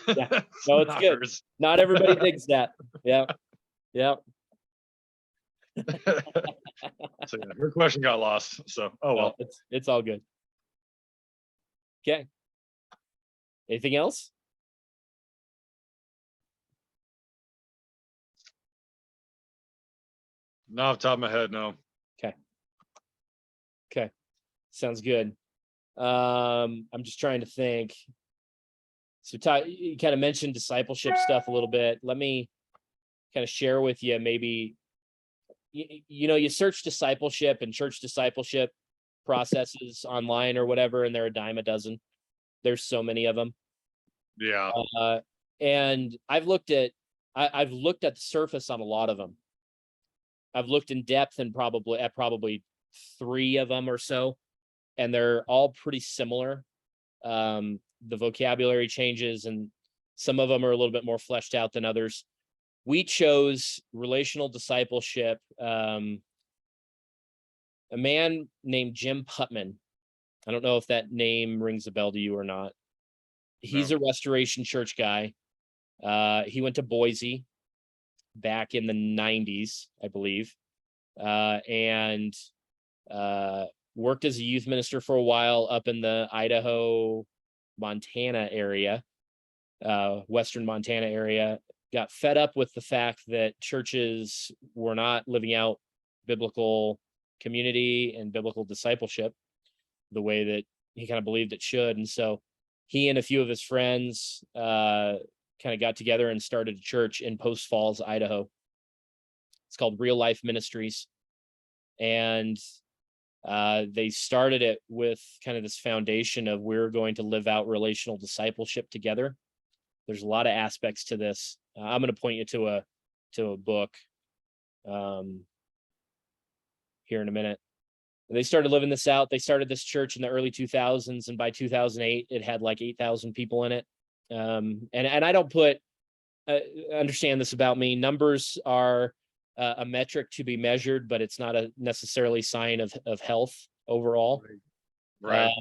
Yeah. No, it's good. Hers. Not everybody thinks that. Yeah. Yeah. So yeah, her question got lost. So well. It's all good. Okay. Anything else? Not off the top of my head, no. Okay. Sounds good. I'm just trying to think. So Ty, you kind of mentioned discipleship stuff a little bit. Let me kind of share with you, maybe, you search discipleship and church discipleship processes online or whatever, and they're a dime a dozen. There's so many of them. Yeah. And I've looked at the surface on a lot of them. I've looked in depth and probably 3 of them or so, and they're all pretty similar. The vocabulary changes, and some of them are a little bit more fleshed out than others. We chose relational discipleship. A man named Jim Putman. I don't know if that name rings a bell to you or not. He's a Restoration Church guy. He went to Boise back in the 90s, I believe, and worked as a youth minister for a while up in the Idaho, Montana area, Western Montana area. Got fed up with the fact that churches were not living out biblical community and biblical discipleship the way that he kind of believed it should. And so he and a few of his friends kind of got together and started a church in Post Falls, Idaho. It's called Real Life Ministries. And they started it with kind of this foundation of, we're going to live out relational discipleship together. There's a lot of aspects to this. I'm going to point you to a book here in a minute. They started living this out. They started this church in the early 2000s, and by 2008, it had like 8,000 people in it. And I don't understand this about me. Numbers are a metric to be measured, but it's not a necessarily sign of health overall. Right.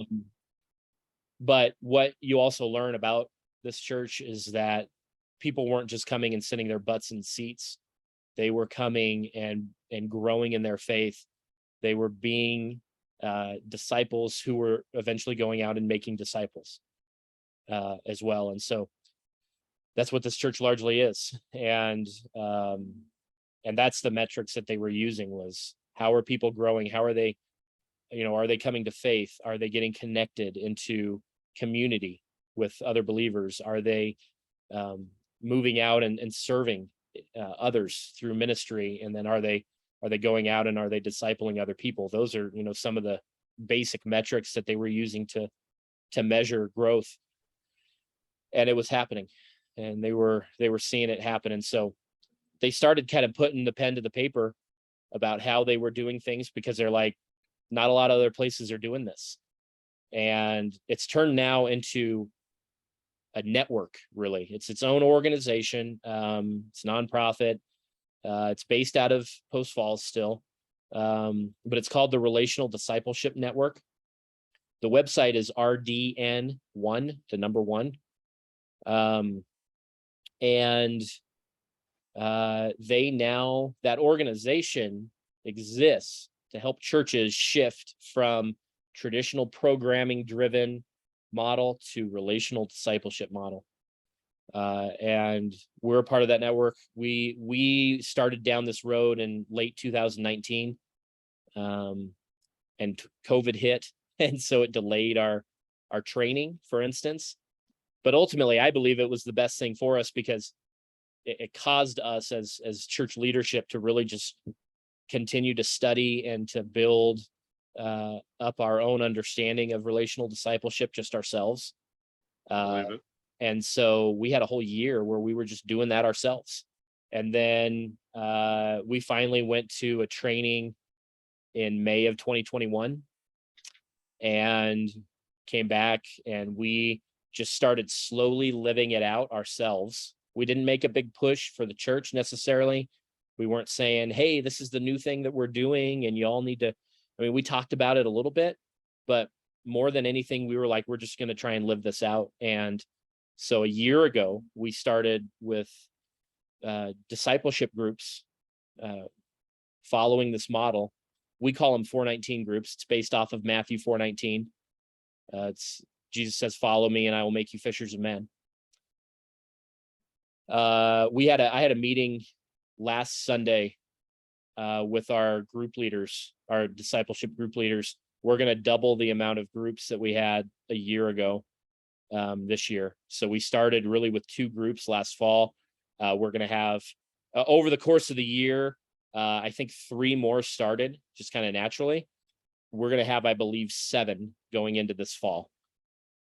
But what you also learn about this church is that people weren't just coming and sitting their butts in seats. They were coming and growing in their faith. They were being disciples who were eventually going out and making disciples as well. And so that's what this church largely is. And that's the metrics that they were using, was how are people growing? How are they, are they coming to faith? Are they getting connected into community with other believers? Are they moving out and serving others through ministry? And then are they going out and are they discipling other people? Those are, some of the basic metrics that they were using to measure growth. And it was happening, and they were seeing it happen. And so they started kind of putting the pen to the paper about how they were doing things, because they're like, not a lot of other places are doing this. And it's turned now into a network, really. It's its own organization. It's nonprofit. It's based out of Post Falls still, but it's called the Relational Discipleship Network. The website is RDN1, the number 1. And that organization exists to help churches shift from traditional programming driven model to relational discipleship model. And we're a part of that network. We started down this road in late 2019, and COVID hit, and so it delayed our training, for instance. But ultimately, I believe it was the best thing for us, because it caused us as church leadership to really just continue to study and to build up our own understanding of relational discipleship just ourselves. And so we had a whole year where we were just doing that ourselves. And then we finally went to a training in May of 2021. and came back, and we just started slowly living it out ourselves. We didn't make a big push for the church necessarily. We weren't saying, hey, this is the new thing that we're doing and you all need to. I mean, we talked about it a little bit, but more than anything, we were like, we're just going to try and live this out. And so a year ago, we started with discipleship groups following this model. We call them 419 groups. It's based off of Matthew 4:19. It's Jesus says, follow me and I will make you fishers of men. I had a meeting last Sunday with our group leaders, our discipleship group leaders. We're going to double the amount of groups that we had a year ago this year. So we started really with 2 groups last fall. We're going to have over the course of the year, I think 3 more started just kind of naturally. We're going to have, I believe, 7 going into this fall.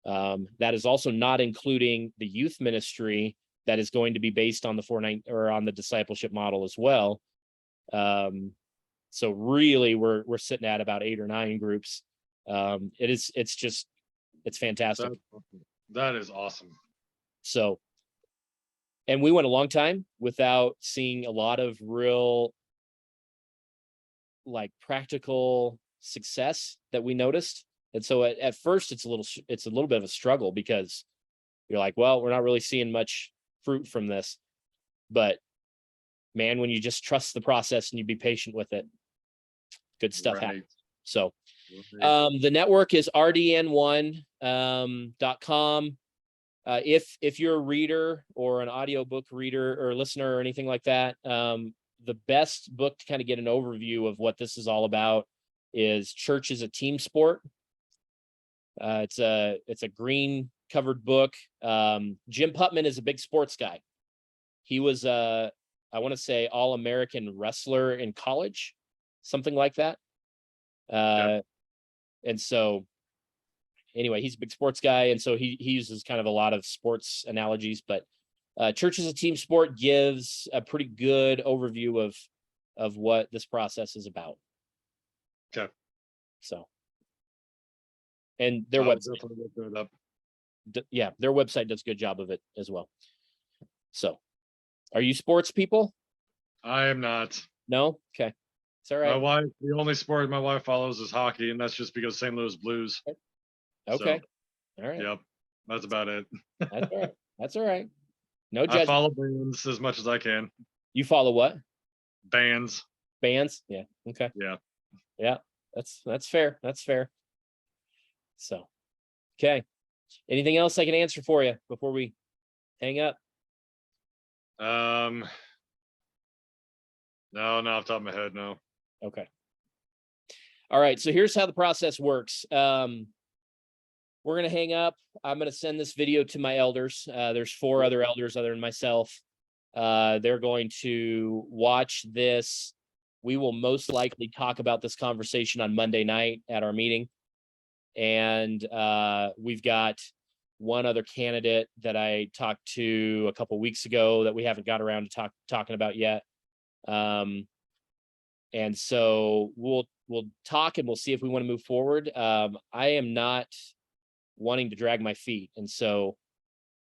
That is also not including the youth ministry that is going to be based on the 419 or on the discipleship model as well. So really we're sitting at about 8 or 9 groups. It's fantastic. That is awesome. So, and we went a long time without seeing a lot of real like practical success that we noticed. And so at first it's a little bit of a struggle because you're like, well, we're not really seeing much fruit from this. But man, when you just trust the process and you be patient with it, good stuff happens. So the network is rdn1.com. If you're a reader or an audiobook reader or listener or anything like that, the best book to kind of get an overview of what this is all about is Church is a Team Sport. It's a green covered book. Jim Putman is a big sports guy. He was I want to say All-American wrestler in college, something like that. And so anyway, he's a big sports guy. And so he uses kind of a lot of sports analogies, but Church is a Team Sport gives a pretty good overview of what this process is about. Okay. So, and their website, their website does a good job of it as well. So, are you sports people? I am not. No? Okay. It's all right. The only sport my wife follows is hockey, and that's just because St. Louis Blues. Okay. So, all right. Yep. That's about it. That's all right. That's all right. No I judgment. follow bands as much as I can. You follow what? Bands. Bands? Yeah. Okay. Yeah. Yeah. That's fair. That's fair. So, okay. Anything else I can answer for you before we hang up? No, not off the top of my head, no. Okay. All right. So here's how the process works. We're going to hang up. I'm going to send this video to my elders. There's 4 other elders other than myself. They're going to watch this. We will most likely talk about this conversation on Monday night at our meeting. And we've got one other candidate that I talked to a couple weeks ago that we haven't got around to talking about yet. And so we'll talk and we'll see if we want to move forward. I am not wanting to drag my feet, and so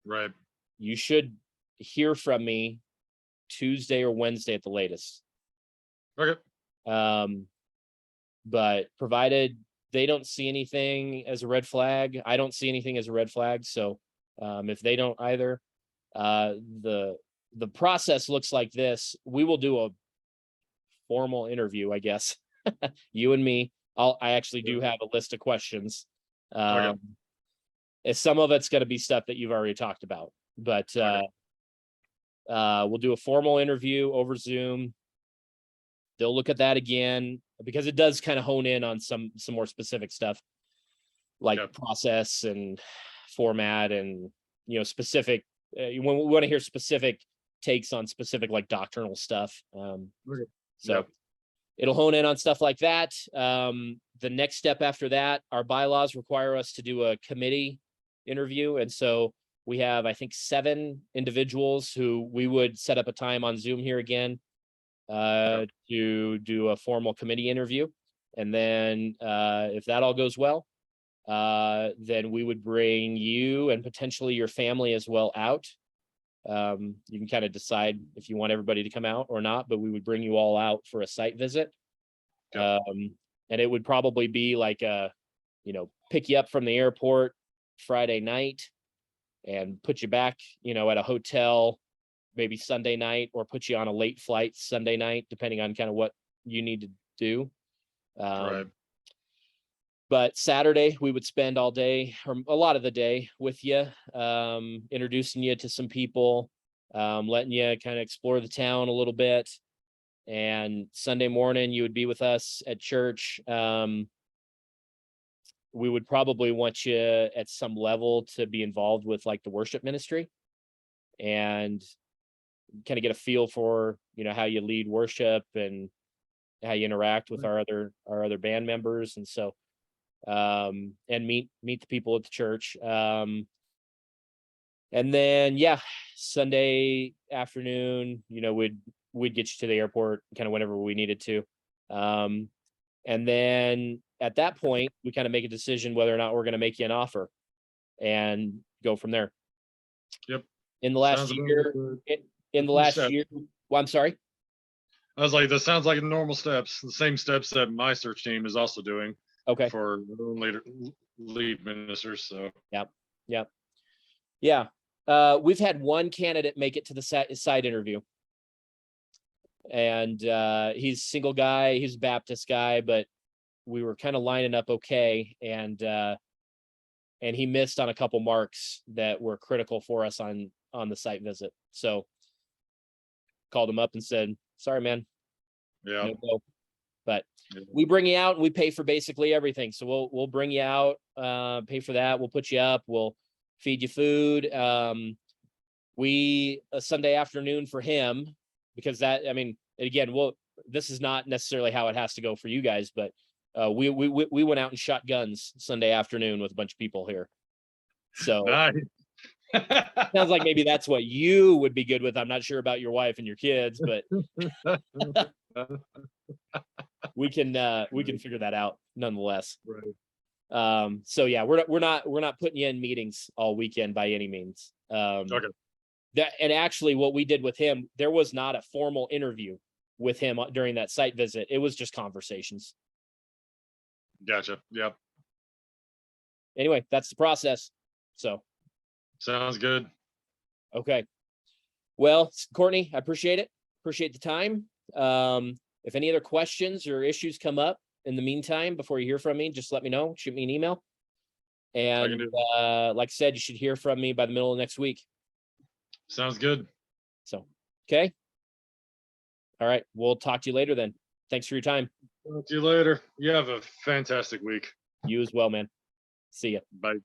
right, you should hear from me Tuesday or Wednesday at the latest. Okay. But provided they don't see anything as a red flag, I don't see anything as a red flag. So if they don't either, the process looks like this. We will do a formal interview, I guess. You and me. I actually do have a list of questions. Okay. Some of it's going to be stuff that you've already talked about, but we'll do a formal interview over Zoom. They'll look at that again because it does kind of hone in on some more specific stuff like process and format and, specific. We want to hear specific takes on specific like doctrinal stuff. So it'll hone in on stuff like that. The next step after that, our bylaws require us to do a committee interview. And so we have, I think, 7 individuals who we would set up a time on Zoom here again to do a formal committee interview. And then if that all goes well, then we would bring you and potentially your family as well out. You can kind of decide if you want everybody to come out or not, but we would bring you all out for a site visit. Yep. And it would probably be like pick you up from the airport Friday night and put you back, at a hotel, maybe Sunday night, or put you on a late flight Sunday night, depending on kind of what you need to do. Right. But Saturday we would spend all day or a lot of the day with you, introducing you to some people, letting you kind of explore the town a little bit. And Sunday morning you would be with us at church. We would probably want you at some level to be involved with like the worship ministry and kind of get a feel for, how you lead worship and how you interact with our other band members. And so, and meet the people at the church. And then, Sunday afternoon, we'd get you to the airport kind of whenever we needed to. And then at that point, we kind of make a decision whether or not we're going to make you an offer and go from there. Yep. In the last year, well, I'm sorry. I was like, that sounds like normal steps, the same steps that my search team is also doing. Okay. For later lead ministers. So Yep. We've had one candidate make it to the site interview. And he's a single guy, he's a Baptist guy, but we were kind of lining up okay. And he missed on a couple marks that were critical for us on the site visit. So called him up and said, sorry, man. Yeah. No go. But we bring you out and we pay for basically everything. So we'll bring you out, pay for that. We'll put you up. We'll feed you food. A Sunday afternoon for him, because this is not necessarily how it has to go for you guys, but we went out and shot guns Sunday afternoon with a bunch of people here. So nice. Sounds like maybe that's what you would be good with. I'm not sure about your wife and your kids, but we can figure that out nonetheless. Right. So yeah, we're not putting you in meetings all weekend by any means. Okay. And actually what we did with him, there was not a formal interview with him during that site visit. It was just conversations. Gotcha. Yep. Anyway, that's the process. So sounds good. Okay. Well, Cortney, I appreciate it. Appreciate the time. If any other questions or issues come up in the meantime, before you hear from me, just let me know. Shoot me an email. And like I said, you should hear from me by the middle of next week. Sounds good. So, okay. All right. We'll talk to you later then. Thanks for your time. Talk to you later. You have a fantastic week. You as well, man. See ya. Bye.